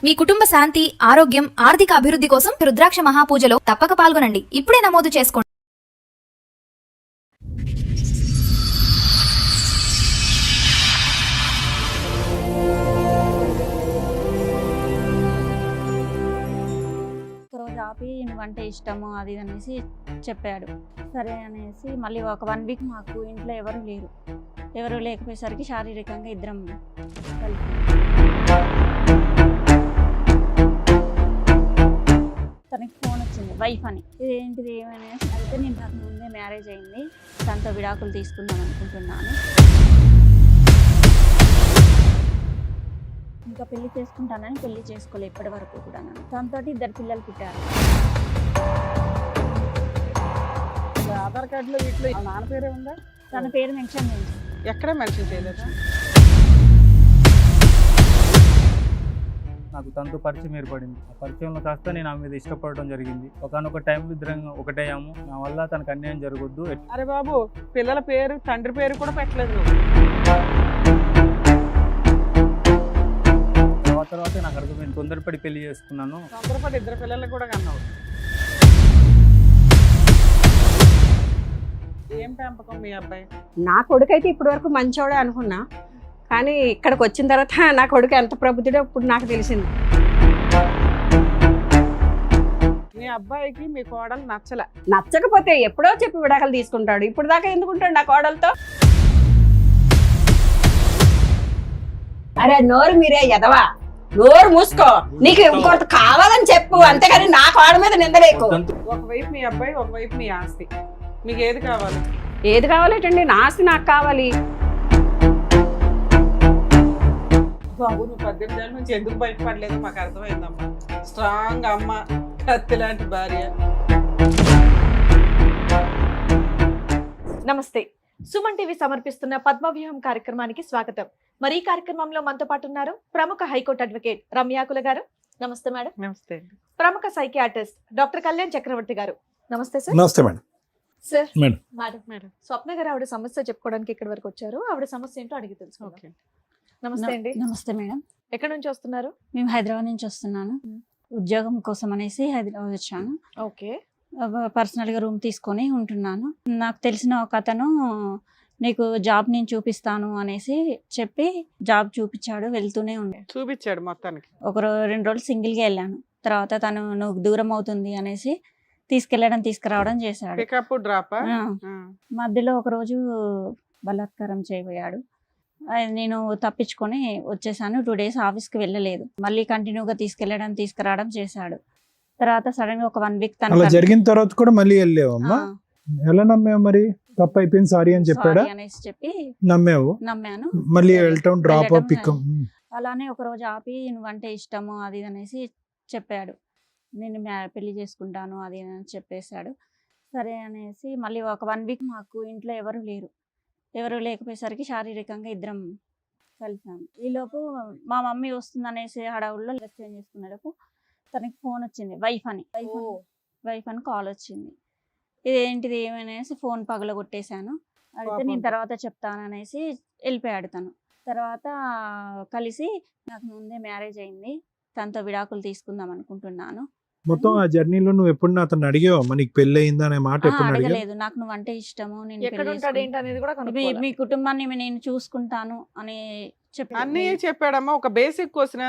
మీ కుటుంబ శాంతి, ఆరోగ్యం, ఆర్థిక అభివృద్ధి కోసం రుద్రాక్ష మహాపూజలో తప్పక పాల్గొనండి. ఇప్పుడే నమోదు చేసుకోండి. రోజు ఆపి నువ్వంటే ఇష్టము అది ఇది అనేసి చెప్పాడు. సరే అనేసి మళ్ళీ ఒక 1 వీక్ మాకు ఇంట్లో ఎవరు లేకపోయేసరికి శారీరకంగా ఇద్దరం కలిసి తనకి ఫోన్ వచ్చింది, వైఫ్ అని. ఇదేంటిది ఏమైనా అయితే నేను నాకు ముందే మ్యారేజ్ అయింది, తనతో విడాకులు తీసుకుందాం అనుకుంటున్నాను, ఇంకా పెళ్లి చేసుకుంటానని పెళ్లి చేసుకోలే ఇప్పటి వరకు కూడా. తనతో 2 పిల్లలు పుట్టారు. ఆధార్ కార్డులో వీటిలో నాన్న పేరే ఉందా? తన పేరు మెన్షన్ చేయండి. ఎక్కడ మెన్షన్ చేయలేదు. నాకు తనతో పరిచయం ఏర్పడింది. ఆ పరిచయంలో కాస్త నేను ఆమె మీద ఇష్టపడడం జరిగింది. ఒకనొక టైంలో ఇద్దరం ఒకటయ్యాము. నా వల్ల తనకు అన్యాయం జరగొద్దు. అరే బాబు, పిల్లల పేరు తండ్రి పేరు కూడా పెట్టలేదు నువ్వు. తర్వాత నాకు అర్థమైంది, తొందరపడి పెళ్లి చేసుకున్నాను. తొందరపడి 2 పిల్లలు కూడా కన్నావు. ఏం పెంపకం మీ అబ్బాయి? నా కొడుకైతే ఇప్పటి వరకు మంచోడే అనుకున్నా, కానీ ఇక్కడికి వచ్చిన తర్వాత నా కొడుకు ఎంత ప్రబుద్ధుడో ఇప్పుడు నాకు తెలిసింది. మీ అబ్బాయికి మీ కోడలు నచ్చకపోతే ఎప్పుడో చెప్పి విడాకులు తీసుకుంటాడు. ఇప్పుడు దాకా ఎందుకుంటాడు నా కోడలతో? అరే నోరు మీరే ఎదవా, నోరు మూసుకో. నీకు ఇంకొంత కావాలని చెప్పు, అంతేగాని నా కోడ మీద నిందలేకు. ఒకవైపు మీ అబ్బాయి, ఒకవైపు మీ ఆస్తి. మీకు ఏది కావాలి? ఏది కావాలేటండి? నా ఆస్తి నాకు కావాలి. బాబు, నువ్వు 18 ఏళ్ళ నుంచి ఎందుకు బయటపడలేదు మాకు అర్థమైందమ్మా. స్ట్రాంగ్ అమ్మ, కత్తి లాంటి భార్య. నమస్తే. సుమన్ టీవీ సమర్పిస్తున్న పద్మవ్యూహం కార్యక్రమానికి స్వాగతం. మరి ఈ కార్యక్రమంలో మనతో పాటు ఉన్నారు ప్రముఖ హైకోర్టు అడ్వకేట్ రమ్యాకుల గారు. నమస్తే మేడం. నమస్తే. ప్రముఖ సైకియాట్రిస్ట్ డాక్టర్ కళ్యాణ్ చక్రవర్తి గారు. నమస్తే సార్. నమస్తే మేడం. Sir madam. మేడం స్వప్న గారు ఆవిడ సమస్య చెప్పుకోవడానికి ఇక్కడి వరకు వచ్చారు. ఆవిడ సమస్య ఏంటో అడిగి తెలుసు. ఓకే. నమస్తే అండి. నమస్తే మేడం. ఎక్కడి నుంచి వస్తున్నారు? మేము హైదరాబాద్ నుంచి వస్తున్నాను. ఉద్యోగం కోసం అనేసి హైదరాబాద్ వచ్చాను. ఓకే. పర్సనల్గా రూమ్ తీసుకొని ఉంటున్నాను. నాకు తెలిసిన ఒక అతను నీకు జాబ్ నేను చూపిస్తాను అనేసి చెప్పి జాబ్ చూపించాడు. వెళ్తూనే ఉండే చూపించాడు మొత్తానికి. 2 రోజులు సింగిల్గా వెళ్ళాను. తర్వాత తను నువ్వు దూరం అవుతుంది అనేసి తీసుకురావడం చేశాడు. Pickup drop. మధ్యలో ఒకరోజు బలాత్కారం చేయబోయాడు. నేను తప్పించుకొని వచ్చేసాను. 2 days ఆఫీస్కి వెళ్ళలేదు. మళ్ళీ కంటిన్యూగా తీసుకురావడం చేశాడు. తర్వాత సడన్ గా ఒక 1 week అలా జరిగిన తర్వాత కూడా మళ్ళీ వెళ్ళావమ్మా? ఎలా నమ్మావు మరి? తప్పు అయిపోయింది, సారీ అని చెప్పాడా? అనేసి చెప్పి నమ్మాను. మళ్ళీ వెళ్ళటం, డ్రాప్ పికప్. అలానే ఒక రోజు ఆపి నువ్వంటే ఇష్టము అది అనేసి చెప్పాడు. నేను పెళ్లి చేసుకుంటాను అది అని చెప్పేశాడు. సరే అనేసి మళ్ళీ ఒక 1 week మాకు ఇంట్లో ఎవరు లేకపోయేసరికి శారీరకంగా ఇద్దరం కలిసాము. ఈలోపు మా మమ్మీ వస్తుంది అనేసి హడావుల్లో డ్రెస్ చేంజ్ చేసుకునేటప్పుడు తనకి ఫోన్ వచ్చింది, వైఫ్ అని కాల్ వచ్చింది. ఇదేంటిది ఏమనేసి ఫోన్ పగలగొట్టేశాను. అయితే నేను తర్వాత చెప్తాననేసి వెళ్ళిపోయాడు తను. తర్వాత కలిసి నాకు ముందే మ్యారేజ్ అయింది, తనతో విడాకులు తీసుకుందాం అనుకుంటున్నాను. మొత్తం ఆ జర్నీలో నువ్వు ఎప్పుడు అతను అడిగావా నీకు పెళ్లి అయిందా అనే మాట? ఎప్పుడు అడగలేదు. నాకు నువ్వంటే ఇష్టము, నేను మీ కుటుంబాన్ని నేను చూసుకుంటాను అని అన్నీ చెప్పాడమ్మా. ఒక బేసిక్ క్వశ్చన్,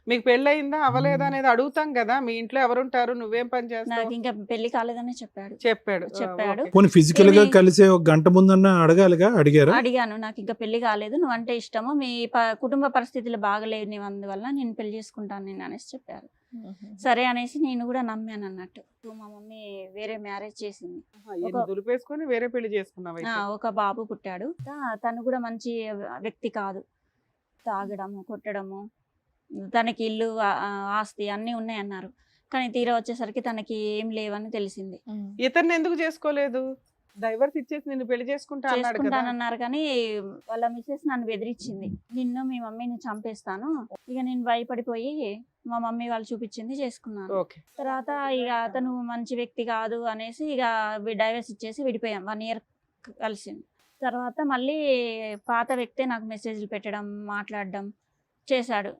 మీకు పెళ్లి అయిందా అవ్వలేదా అనేది అడుగుతాం కదా. మీ ఇంట్లో ఎవరుంటారు, నువ్వేం పని చేస్తావు? నాకు ఇంకా పెళ్లి కాలేదని చెప్పాడు. పోనీ ఫిజికల్ గా కలిసే 1 గంట ముందన్నా అడగాలిగా? అడిగాను. నాకు ఇంకా పెళ్లి కాలేదు, నువ్వంటే ఇష్టము, మీ కుటుంబ పరిస్థితులు బాగలేవు, నీ అందువల్ల నేను పెళ్లి చేసుకుంటాను నేను అనేసి చెప్పారు. సరే అనేసి నేను కూడా నమ్మాను అన్నట్టు. మా మమ్మీ వేరే మ్యారేజ్ చేసింది, దులిపేసుకొని వేరే పెళ్లి చేసుకున్నావు. ఒక బాబు పుట్టాడు. తను కూడా మంచి వ్యక్తి కాదు, తాగడము, కొట్టడము, తనకి ఇల్లు ఆస్తి అన్నీ ఉన్నాయన్నారు. కానీ తీరా వచ్చేసరికి తనకి ఏం లేవని తెలిసింది. ఇతన్ని ఎందుకు చేసుకోలేదు? డైవర్స్ ఇచ్చేసి నిన్ను పెళ్లి చేసుకుంటానన్నారు. కానీ వాళ్ళ మిస్సెస్ నన్ను బెదిరించింది, నిన్ను మీ మమ్మీని చంపేస్తాను. ఇక నేను భయపడిపోయి మా మమ్మీ వాళ్ళు చూపించింది చేసుకున్నాను. తర్వాత ఇక అతను మంచి వ్యక్తి కాదు అనేసి ఇక డైవర్స్ ఇచ్చేసి విడిపోయాం. 1 year కలిసింది. తర్వాత మళ్ళీ పాత వ్యక్తే నాకు మెసేజ్లు పెట్టడం, మాట్లాడడం, చేశాడు.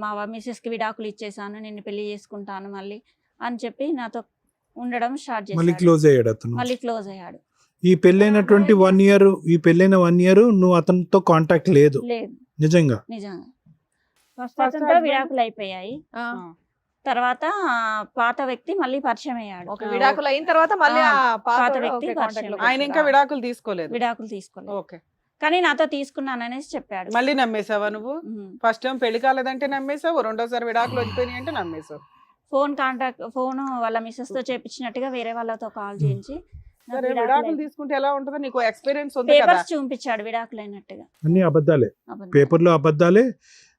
మా మిస్సెస్కి విడాకులు ఇచ్చేసాను, నిన్ను పెళ్లి చేసుకుంటాను మళ్ళీ అని చెప్పి నాతో ఉండడం స్టార్ట్ మళ్ళీ చేశాడు. క్లోజ్ అయ్యాడు అతను. మళ్ళీ క్లోజ్ అయ్యాడు. ఈ పెళ్ళైనటువంటి 1 year, ఈ పెళ్ళైన 1 year నువ్వు అతనితో కాంటాక్ట్ లేదు లేదు నిజంగా? నిజంగా. ఫస్ట్ First అతనితో husband- విడాకులు అయిపోయాయి. ఆ, తర్వాత పాత వ్యక్తి మళ్ళీ పరిచయం అయ్యాడు. ఒక విడాకులు అయిన తర్వాత మళ్ళీ ఆ పాత పాత వ్యక్తి వ్యక్తి కాంటాక్ట్ పరిచయం. లోకి ఆయన ఇంకా వచ్చాడా? విడాకులు తీసుకోలేదు. విడాకులు తీసుకోలేదు ఓకే. కానీ నాతో తీసుకున్నాననేసి చెప్పాడు. మళ్ళీ నమ్మేసావా నువ్వు? ఉమ్. ఫస్ట్ టైం పెళ్లి కాలేదంటే నమ్మేసావు, రెండోసారి విడాకులు వచ్చిపోయినాయి అంటే నమ్మేసావు. ఫోన్ వాళ్ళ మిస్సెస్ తో చేపించినట్టుగా వేరే వాళ్ళతో కాల్ చేయించి నాకు సరే, విడాకులు విడాకులు తీసుకుంటే ఎలా ఉంటుందో నీకు ఎక్స్పీరియన్స్ ఉంది కదా. పేపర్స్ చూపించాడు విడాకులు అయినట్టుగా. అన్ని అబద్ధాలే, అబద్ధం. పేపర్లో అబద్ధాలే.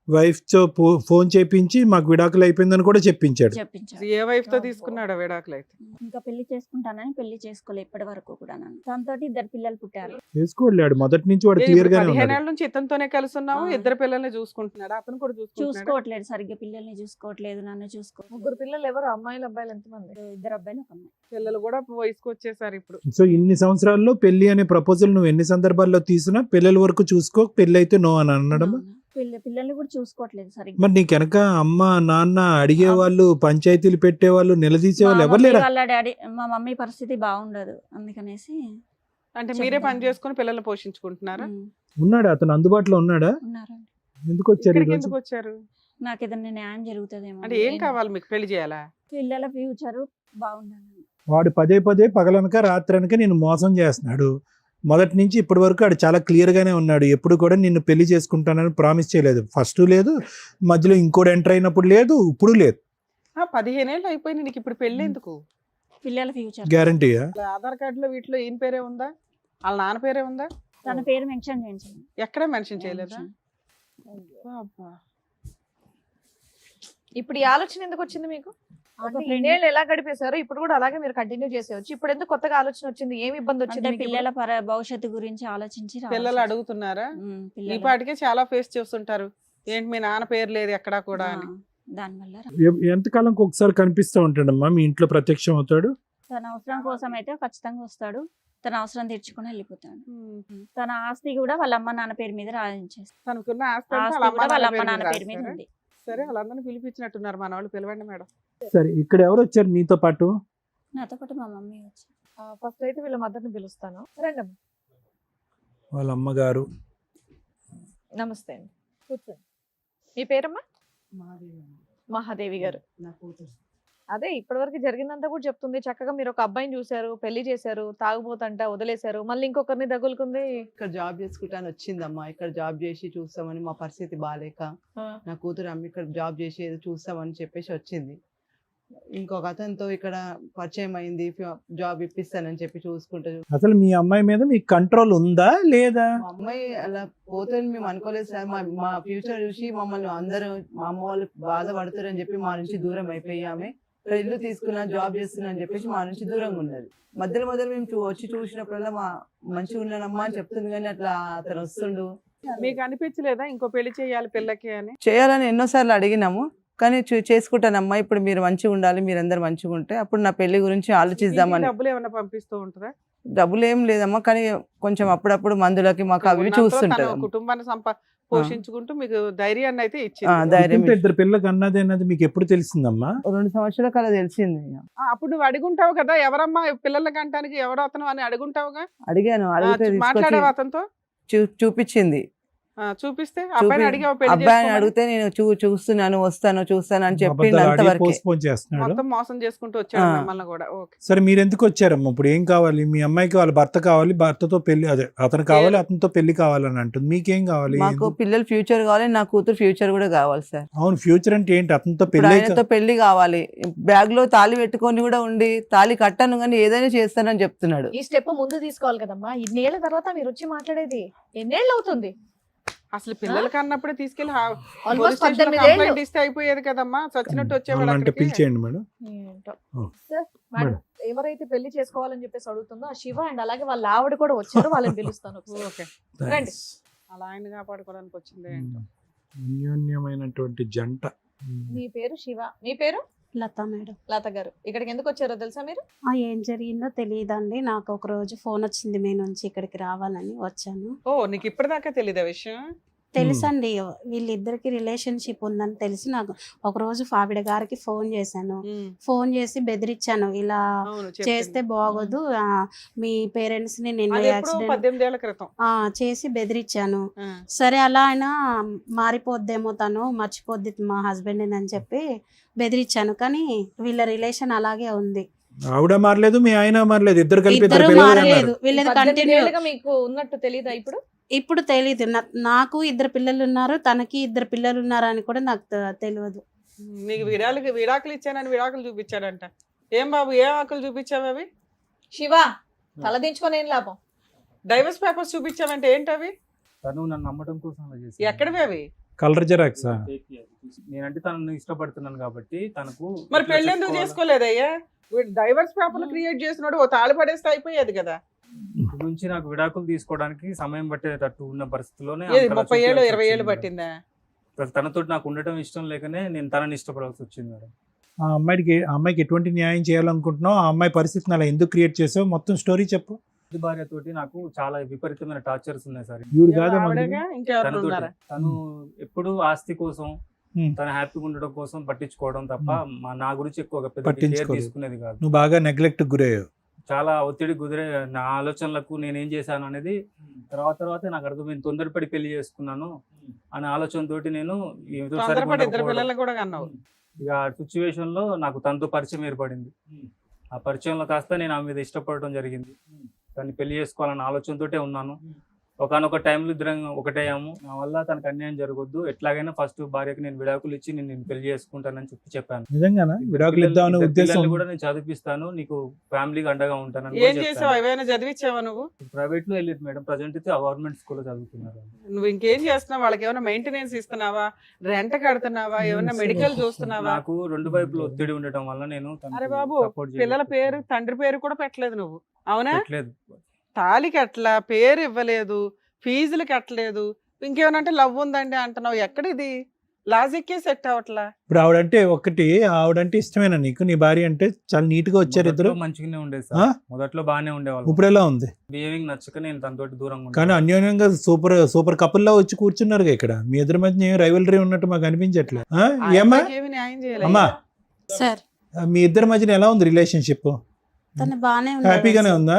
వైఫ్ తో ఫోన్ చేపించి మాకు విడాకులు అయిపోయిందని కూడా చెప్పించాడు. చెప్పించాడు. ఏ వైఫ్ తో తీసుకున్నాడు విడాకులు అయితే? ఇంకా పెళ్లి చేసుకుంటానని పెళ్లి చేసుకోలే ఇప్పటి వరకు కూడా. నన్ను తనతో 2 పిల్లలు పుట్టారు. చేసుకోలేడు మొదటి నుంచి, వాడు ఏ, క్లియర్ ఇప్పుడు గానే 15 ఉన్నాడు. ఏళ్ళ నుంచి ఇతనితోనే కలిసి ఉన్నావు, ఆ. 2 పిల్లల్ని చూసుకుంటున్నాడు, అతను కూడా చూసుకుంటున్నాడు. చూసుకోవట్లేదు సరిగ్గా, పిల్లల్ని చూసుకోవట్లేదు, నన్ను చూసుకోవట్లేదు. 3 పిల్లలు ఎవరు? అమ్మాయిలు అబ్బాయిలు ఎంతమంది? 2 అబ్బాయిలు 1 అమ్మాయి. పిల్లలు కూడా వయసుకు వచ్చేసారు ఇప్పుడు. సో ఇన్ని సంవత్సరాల్లో పెళ్లి అనే ప్రపోజల్ నువ్వు ఎన్ని సందర్భాల్లో తీసినా పిల్లల వరకు చూసుకో, పెళ్లి అయితే నో అని అనడం. అవును. పిల్లల్ని కూడా చూసుకోవట్లేదు సరిగ్గా. మరి నీకు వెనక అమ్మ నాన్న అడిగేవాళ్ళు, పంచాయతీలు పెట్టేవాళ్ళు, నిలదీసేవాళ్ళు మా ఎవరు మమ్మీ లేరా? వాళ్ళ డాడీ, మా మమ్మీ పరిస్థితి బాగుండదు, అందుకనేసి అంటే మీరే పని చేసుకుని పిల్లల్ని పోషించుకుంటున్నారా? ఉన్నాడా అతను? అందుబాటులో ఉన్నాడా? ఉన్నారండి. ఎందుకు వచ్చారు ఇక్కడికి ఈరోజు? ఎందుకు వచ్చారు? నాకు ఏదైనా న్యాయం జరుగుతుందేమో. అంటే ఏం కావాలి మీకు? పెళ్లి చేయాలా? పిల్లల ఫ్యూచర్ బాగుండాలి. వాడు పదే పదే పగలనక రాత్రనక నేను మోసం చేస్తున్నాడు. మొదటి నుంచి ఇప్పటి వరకు వాడు చాలా క్లియర్ గానే ఉన్నాడు. ఎప్పుడు కూడా నిన్ను పెళ్లి చేసుకుంటానని ప్రామిస్ చేయలేదు. ఫస్ట్ లేదు, మధ్యలో ఇంకోటి ఎంటర్ అయినప్పుడు లేదు, ఇప్పుడు లేదు. 15 ఏళ్ళు అయిపోయింది, నీకు ఇప్పుడు పెళ్లి ఎందుకు? పిల్లల ఫ్యూచర్. గ్యారంటీయా? అసలు ఆధార్ కార్డులో వీటిలో ఈయన పేరే ఉందా, వాళ్ళ నాన్న పేరే ఉందా? తన పేరు మెన్షన్ చేయించండి. ఎక్కడ మెన్షన్ చేయలేదా? అబ్బా. ఇప్పుడు ఈ ఆలోచన ఎందుకు వచ్చింది మీకు? ఒక అంటే friend- ఇన్నేళ్ళు ఎలా గడిపేశారు, ఇప్పుడు కూడా అలాగే మీరు కంటిన్యూ చేసేవచ్చు. ఇప్పుడు ఎందుకు కొత్తగా ఆలోచన వచ్చింది? ఏమి ఇబ్బంది అంటే వచ్చింది మీకు పిల్లల భవిష్యత్తు గురించి ఆలోచించి పిల్లలు అడుగుతున్నారా? ఈ పాటికే చాలా ఫేస్ చేస్తుంటారు, ఏంటి మీ నాన్న పేరు లేదు ఎక్కడా కూడా అని. దానివల్ల ఎంతకాలంకి ఒకసారి కనిపిస్తూ ఉంటాడమ్మా మీ ఇంట్లో? ప్రత్యక్షం అవుతాడు? తన అవసరం కోసం అయితే ఖచ్చితంగా వస్తాడు, తన అవసరం తీర్చుకుని వెళ్ళిపోతాడు. తన ఆస్తి కూడా వాళ్ళ అమ్మ నాన్న పేరు మీద రాయించేస్తాడు. తనకున్న ఆస్తి అంతా ఆస్తి వాళ్ళ కూడా వాళ్ళ అమ్మ అమ్మ నాన్న నాన్న పేరు పేరు మీద మీద ఉంది. సరే, వాళ్ళందరినీ పిలిపించినట్టున్నారు, మన వాళ్ళు పిలవండి మేడం. సరే, ఇక్కడ ఎవరు వచ్చారు నీతో పాటు? నాతో పాటు మా మమ్మీ వచ్చి. ఫస్ట్ అయితే వీళ్ళ మదర్ని పిలుస్తాను. రండమ్మ. వాళ్ళ అమ్మగారు. నమస్తే అండి, కూర్చోండి. మీ పేరమ్మా? మహాదేవి గారు. అదే ఇప్పటివరకు జరిగిందంతా కూడా చెప్తుంది. చక్కగా మీరు ఒక అబ్బాయిని చూశారు, పెళ్లి చేశారు, తాగుబోతంట వదిలేశారు, మళ్ళీ ఇంకొకరిని తగులుకుంది. ఇక్కడ జాబ్ చేసుకుంటాను వచ్చిందమ్మా. ఇక్కడ జాబ్ చేసి చూస్తామని, మా పరిస్థితి బాగాలేక నా కూతురు అమ్మ ఇక్కడ జాబ్ చేసి ఏదో చూస్తామని చెప్పేసి వచ్చింది. ఇంకొక అతనితో ఇక్కడ పరిచయం అయింది, జాబ్ ఇప్పిస్తానని చెప్పి చూసుకుంటూ అసలు మీ అమ్మాయి మీద మీకు కంట్రోల్ ఉందా లేదా? మా అమ్మాయి అలా పోతుందని మేము అనుకోలేదు సార్. మా ఫ్యూచర్ చూసి మమ్మల్ని అందరూ, మా అమ్మ వాళ్ళు బాధపడతారని చెప్పి మా నుంచి దూరం అయిపోయామే. ఇక్కడ ఇల్లు తీసుకున్నా, జాబ్ చేస్తున్నా అని చెప్పేసి మా నుంచి దూరంగా ఉన్నది. మధ్యలో మేము వచ్చి చూసినప్పుడల్లా మా మంచిగా ఉన్నానమ్మా అని చెప్తుంది, కానీ అట్లా అతను వస్తుండు. మీకు అనిపించలేదా ఇంకో పెళ్లి చేయాలి పిల్లకి అని? చేయాలని ఎన్నోసార్లు అడిగినాము, కానీ చేసుకుంటానమ్మా, ఇప్పుడు మీరు మంచిగా ఉండాలి, మీరందరు మంచిగా ఉంటే అప్పుడు నా పెళ్లి గురించి ఆలోచిద్దామని. ఇంటికి డబ్బులు ఏమైనా పంపిస్తూ ఉంటుందా? డబ్బులు ఏం లేదమ్మా, కానీ కొంచెం అప్పుడప్పుడు మందులకి మాకు అవి ఉన్నంతలో చూస్తుంటారు. తన కుటుంబాన్ని పోషించుకుంటూ మీకు ధైర్యాన్ని అయితే ఇచ్చింది. ధైర్యం ఇంట్లో 2 పిల్లలకి అన్నది అన్నది మీకు ఎప్పుడు తెలిసిందమ్మా? 2 సంవత్సరాల కల తెలిసింది. అప్పుడు నువ్వు అడుగుంటావు కదా, ఎవరమ్మా పిల్లలకి అంటానికి ఎవరు అతను అని అడుగుంటావుగా. అడిగాను, అడిగితే తీసుకొచ్చి మాట్లాడావు అతనితో? చూపించింది. చూపిస్తే అబ్బాయిని అడిగావు పెళ్లి అబ్బాయిని చేసుకోమని? అడిగితే నేను చూస్తున్నాను, వస్తాను అని చెప్పిండు. అబద్ధాలు ఆడి అంతవరకే. పోస్ట్పోన్ చేస్తున్నాడు. మొత్తం మోసం చేసుకుంటూ వచ్చాడు మిమ్మల్ని కూడా. ఓకే. సరే, మీరు ఎందుకు వచ్చారమ్మా? ఇప్పుడు ఏం కావాలి? మీ అమ్మాయికి వాళ్ళ భర్త కావాలి, భర్తతో పెళ్లి, అదే అతను కావాలి, అతనితో పెళ్లి కావాలని అంటుంది. మీకేం కావాలి? మాకు పిల్లల ఫ్యూచర్ కావాలి, నా కూతురు ఫ్యూచర్ కూడా కావాలి సార్. అవును, ఫ్యూచర్ అంటే ఏంటి? అతనితో ఇప్పుడు పెళ్లి ఆయనతో పెళ్లి కావాలి, బ్యాగ్ లో తాళి పెట్టుకొని కూడా ఉండి, తాళి కట్టాను కానీ ఏదైనా చేస్తానని చెప్తున్నాడు. ఈ స్టెప్ ముందు తీసుకోవాలి కదమ్మా. ఇన్నేళ్ల తర్వాత మీరు వచ్చి మాట్లాడేది ఎన్నేళ్ళు అవుతుంది? అసలు పిల్లలకి అన్నప్పుడే తీసుకెళ్లి ఆల్మోస్ట్ పోలీస్ 18 కంప్లైంట్ ఏళ్ళు. ఇస్తే అయిపోయేది కదమ్మా, చచ్చినట్టు వచ్చేవాడు అంటే అక్కడికి. పిలిచేయండి మేడం. ఏంటో. ఓ. సార్, మేడం, ఎవరైతే పెళ్లి చేసుకోవాలని చెప్పేసి అడుగుతుందో ఆ శివ అండ్ అలాగే వాళ్ళ ఆవిడ కూడా వచ్చారు, వాళ్ళని పిలుస్తాను ఒకసారి. ఓకే. రండి. అలా ఆయన కాపాడుకోవడానికి వచ్చింది ఏంటో. అన్యోన్యమైనటువంటి జంట. మీ పేరు శివ, మీ పేరు? లత మేడం. లత గారు. ఇక్కడికి ఎందుకు వచ్చారో తెలుసా మీరు? ఏం జరిగిందో తెలియదండి, నాకు ఒక రోజు ఫోన్ వచ్చింది మీ నుంచి, ఇక్కడికి రావాలని వచ్చాను. ఓ, నీకు ఇప్పటిదాకా తెలీదా విషయం? తెలుసండి, వీళ్ళిద్దరికి రిలేషన్షిప్ ఉందని తెలిసి నాకు ఒకరోజు ఆవిడ గారికి ఫోన్ చేశాను. ఫోన్ చేసి బెదిరించాను, ఇలా అవును చేస్తే బాగోదు, మీ పేరెంట్స్ ని నిన్న అది ఎప్పుడు యాక్సిడెంట్ 18 ఏళ్ల క్రితం. చేసి బెదిరించాను. ఆ. సరే అలా అయినా మారిపోద్దేమో, తను మర్చిపోద్ది మా హస్బెండ్ అని చెప్పి బెదిరించాను. కానీ వీళ్ళ రిలేషన్ అలాగే ఉంది. ఆవిడ మారలేదు, మీ ఆయన మారలేదు, ఇద్దరు కలిపి ఇద్దరు ఇద్దరు పిల్లలు మారలేదు, అన్నారు. వీళ్ళది 18 కంటిన్యూ. ఏళ్ళుగా మీకు ఉన్నట్టు తెలీదా ఇప్పుడు? ఇప్పుడు తెలీదు, నాకు 2 పిల్లలు ఉన్నారు, తనకి 2 పిల్లలు ఉన్నారు అని కూడా నాకు తెలియదు. నీకు విడాకులు ఇచ్చానని విడాకులు చూపించాడంట. ఏం బాబు, ఏ ఆకులు చూపించావు అవి? శివ తలదించుకొని ఏం లాభం? డైవర్స్ పేపర్స్ చూపించావంటే ఏంటవి? తను నన్ను నమ్మడం కోసం అలా చేసింది. ఎక్కడివి అవి? Colour xerox. నేనంటే తనను ఇష్టపడుతున్నాను కాబట్టి తనకు మరి ఎట్లా పెళ్ళి ఎందుకు చెప్పుకోవాలో- చేసుకోలేదయ్యా? వీడు డైవర్స్ పేపర్లు క్రియేట్ చేసినాడు, ఓ తాళి పడేస్తే అయిపోయేది కదా. ఇప్పటి నుంచి నాకు విడాకులు తీసుకోవడానికి సమయం పట్టేటట్టు ఉన్న పరిస్థితిలోనే ఏది అంతలా 30 ఏళ్ళు చూపించాల్సి 20 ఏళ్ళు వచ్చింది పట్టిందా? మేడం. తనతో నాకు ఉండటం ఇష్టం లేకనే నేను తనని ఇష్టపడాల్సి వచ్చింది మేడం. ఆ అమ్మాయికి ఎటువంటి న్యాయం చేయాలనుకుంటున్నావు, ఆ అమ్మాయి పరిస్థితిని అలా ఎందుకు క్రియేట్ చేసావు, మొత్తం స్టోరీ చెప్పు. ఈ భార్యతోటి నాకు చాలా విపరీతమైన టార్చర్స్ ఉన్నాయి సార్. ఈవిడ కాదు ఆవిడగా ఇంకెవరు తనతోటి ఉన్నారా? తను ఎప్పుడు ఆస్తి కోసం Hmm. తను హ్యాపీగా ఉండడం కోసం పట్టించుకోవడం తప్ప నా గురించి ఎక్కువగా పెద్ద కేర్ పట్టించుకోలేదు. తీసుకునేది కాదు. నువ్వు బాగా నెగ్లెక్ట్ గురయ్యావు. చాలా ఒత్తిడి కుదిరే నా ఆలోచనలకు నేనేం చేశాను అనేది తర్వాత నాకు అర్థమైంది. తొందరపడి పెళ్లి చేసుకున్నాను అనే ఆలోచనతోటి నేను ఏదో సరిగ్గా తొందరపడి 2 ఉండకపోవడం. పిల్లలు కూడా కన్నావు. ఇక ఆ సిచ్యువేషన్ లో నాకు తనతో పరిచయం ఏర్పడింది. ఆ పరిచయంలో కాస్త నేను ఆమె మీద ఇష్టపడటం జరిగింది. తను పెళ్లి చేసుకోవాలన్న ఆలోచనతోటే ఉన్నాను. ఒకనొక టైంలో ఇద్దరం ఒకటేయాము. నా వల్ల తనకు అన్యాయం జరగొద్దు, ఎట్లాగైనా ఫస్ట్ భార్యకి నేను విడాకులు ఇచ్చి నేను పెళ్లి చేసుకుంటానని చెప్పాను. నిజంగానా విడాకులు ఇద్దామనే ఉద్దేశం? పిల్లల్ని కూడా నేను చదివిస్తాను, నీకు ఫ్యామిలీకి అండగా ఉంటానని ఏం చేసావు? ఏమైనా చదివించావా నువ్వు? ప్రైవేట్ లో వెళ్ళేది మేడం. ప్రజెంట్ అయితే గవర్నమెంట్ స్కూల్లో చదువుతున్నారు. నువ్వు ఇంకేం చేస్తున్నావు? వాళ్ళకి ఏమైనా మెయింటెనెన్స్ ఇస్తున్నావా? రెంట్ కడుతున్నావా? ఏమైనా మెడికల్ చూస్తున్నావా? నాకు 2 వైపులు ఒత్తిడి ఉండటం వల్ల నేను తనకు అరే బాబు, support పిల్లల చేయలేకపోతున్నాను. పేరు తండ్రి పేరు కూడా పెట్టలేదు నువ్వు, అవునా? పెట్టలేదు. తాళికి అట్లా పేరు ఇవ్వలేదు, ఫీజులు కట్టలేదు, ఇంకేమైనా అంటే లవ్ ఉందండి అంటున్నావు. ఎక్కడిది లాజిక్కే సెట్ అవట్లా. ఇప్పుడు ఆవిడంటే ఇష్టమేనా నీకు? నీ భార్య అంటే చాలా నీట్ గా వచ్చారు ఇద్దరు. మొదట్లో మంచిగానే ఉండేది ఆ? సార్, మొదట్లో బాగానే ఉండేవాళ్ళు. ఇప్పుడు ఎలా ఉంది? బిహేవింగ్ నచ్చక నేను తనతోటి దూరంగా కానీ ఉన్నాను. అన్యోన్యంగా సూపర్ కపుల్ లా వచ్చి కూర్చున్నారు ఇక్కడ. మీ ఇద్దరి మధ్య ఏం రైవలరీ ఉన్నట్టు మాకు అనిపించట్లే. ఆ? ఆ ఏమ్మా అమ్మాయికి ఏమీ న్యాయం చేయలేదు. అమ్మా, సార్ మీ ఇద్దరి మధ్యన ఎలా ఉంది రిలేషన్షిప్? తను బాగానే హ్యాపీగానే ఉందా?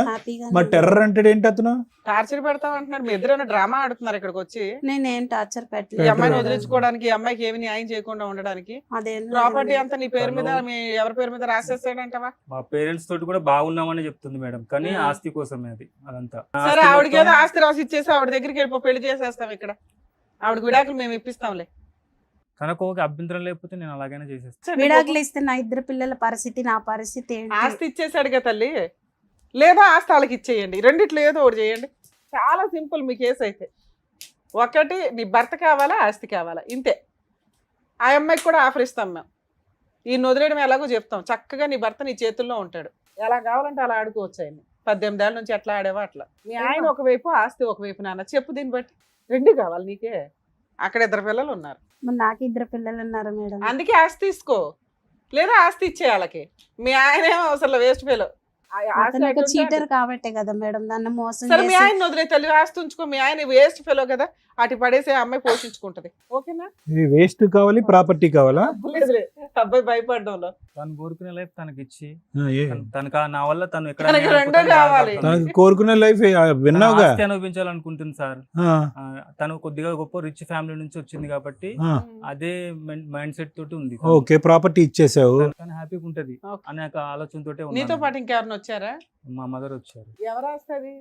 మరి టెర్రర్ అంటే ఏంటి అతను? టార్చర్ పెడతావు అంటున్నాడు. మీ ఇద్దరు డ్రామా ఆడుతున్నారు ఇక్కడికి వచ్చి. నేనేం టార్చర్ ఈ పెట్టలేదు అమ్మాయిని మేడం. వదిలించుకోవడానికి, ఈ అమ్మాయికి ఏమి న్యాయం చేయకుండా ఉండడానికి అదేం లేదు ప్రాపర్టీ మేడం. అంతా నీ పేరు మీద, మీ ఎవరి పేరు మీద రాసేస్తాడంటవా? మా పేరెంట్స్ తోటి కూడా బాగున్నామని చెప్తుంది మేడం, కానీ ఆ. ఆస్తి కోసమే అది అదంతా. సరే, ఆస్తి ఆవిడకి ఏదో మొత్తం- ఆస్తి రాసి ఇచ్చేసి ఆవిడ దగ్గరికి వెళ్ళిపో, పెళ్లి చేసేస్తాం ఇక్కడ. ఆవిడకి విడాకులు మేము ఇప్పిస్తాంలే. తనకు ఒక అభ్యంతరం లేకపోతే నేను అలాగైనా చేసేస్తాను. విడాకులు ఇస్తే నా 2 పిల్లల పరిస్థితి, నా పరిస్థితి ఏంటి? ఆస్తి ఇచ్చేసాడుగా తల్లి, లేదా ఆస్తి వాళ్ళకి ఇచ్చేయండి. రెండిట్లో ఏదో ఒకటి చేయండి. చాలా సింపుల్ మీ కేసు అయితే. ఒకటి, నీ భర్త కావాలా, ఆస్తి కావాలా, ఇంతే. ఆ అమ్మాయికి కూడా ఆఫర్ ఇస్తాం మేము. ఈ వదిలేయడం ఎలాగో చెప్తాం. చక్కగా నీ భర్త నీ చేతుల్లో ఉంటాడు, ఎలా కావాలంటే అలా ఆడుకోవచ్చు. ఆయన 18 ఏళ్ళ నుంచి ఎట్లా ఆడేవా అట్లా. మీ ఆయన ఒకవైపు, ఆస్తి ఒకవైపు. నాన్న చెప్పు, దీన్ని బట్టి 2 కావాలి నీకే. అక్కడ 2 పిల్లలు ఉన్నారు, మరి నాకు 2 పిల్లలు ఉన్నారు మేడం. అందుకే ఆస్తి తీసుకో, లేదా ఆస్తి ఇచ్చే వాళ్ళకి. మీ ఆయనేమో అసలు వేస్ట్ ఫెలో. అతను ఒక చీటర్ కాబట్టే కదా మేడం నన్ను మోసం సరే, మీ చేసి. ఆయన వదిలే తల్లి, ఆస్తి ఉంచుకో. మీ ఆయన వేస్ట్ ఫెలో కదా, అటు పడేసే అమ్మాయి పోషించుకుంటది. ఓకేనా? ఇది వేస్ట్ కావాలి, ప్రాపర్టీ కావాలా? లేదులే, అబ్బాయి భయపడడంలో. తను కోరుకునే లైఫ్ తనకి ఇచ్చి ఏ? తనకు నా వల్ల తను ఎక్కడ తనకి నేను రెండో అనుకుంటాను కావాలి. బాధపడుతుంది. తనకు కోరుకునే లైఫ్ విన్నావుగా. ఆస్తి అనుభవించాలనుకుంటుంది సార్. ఆ, తను కొద్దిగా గొప్ప రిచ్ ఫ్యామిలీ నుంచి వచ్చింది కాబట్టి ఆ. అదే మైండ్ సెట్ తోటి ఉంది. ఓకే, ప్రాపర్టీ ఇచ్చేసావు. తను హ్యాపీగా ఉంటది ఓకే. అనే ఆలోచనతోటే నీతో ఉన్నాను. పాటు ఇంకెవరిని వచ్చారా? మా మదర్ వచ్చారు. ఎవరు వస్తుంది?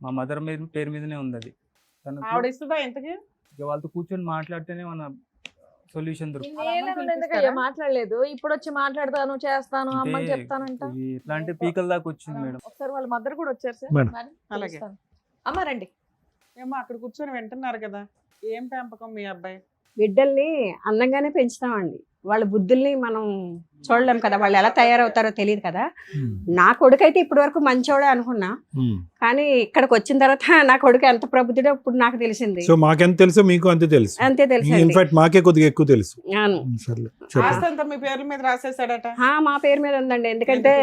మా మదర్ పేరు మీదనే ఉంది అది. తనకు ఆవిడ ఇస్తుందా ఇంతకి? ఇక వాళ్ళతో కూర్చొని మాట్లాడితేనే మన సొల్యూషన్ దొరుకుతుంది. ఎందుకయ్యా మాట్లాడలేదు? ఇప్పుడు వచ్చి మాట్లాడతాను, చేస్తాను, అమ్మని చెప్తానంట. ఇది ఎట్లా అంటే పీకల దాకా వచ్చింది మేడం. ఒకసారి వాళ్ళ మదర్ కూడా వచ్చారు సార్. మేడం. మరి అలాగే. పిలుస్తాను. అమ్మ రండి. ఏమో అక్కడ కూర్చొని వింటున్నారు కదా. ఏం పెంపకం మీ అబ్బాయి? బిడ్డల్ని అందంగానే పెంచుతామండి. వాళ్ళ బుద్ధుల్ని మనం చూడలేం కదా, వాళ్ళు ఎలా తయారవుతారో తెలియదు కదా. నా కొడుకు అయితే ఇప్పటి వరకు మంచోడే అనుకున్నా, కానీ ఇక్కడికి వచ్చిన తర్వాత నా కొడుకు ఎంత ప్రబుద్ధుడో ఇప్పుడు నాకు తెలిసింది. సో మాకెంత తెలుసో మీకు అంతే తెలుసు. అంతే తెలుసు. ఇన్ఫాక్ట్ మాకే కొద్దిగా ఎక్కువ తెలుసు. సర్లే, చెప్పండి. ఆస్తి అంతా మీ పేర్ల మీద రాసేసాడట. మా పేరు మీద ఉందండి, ఎందుకంటే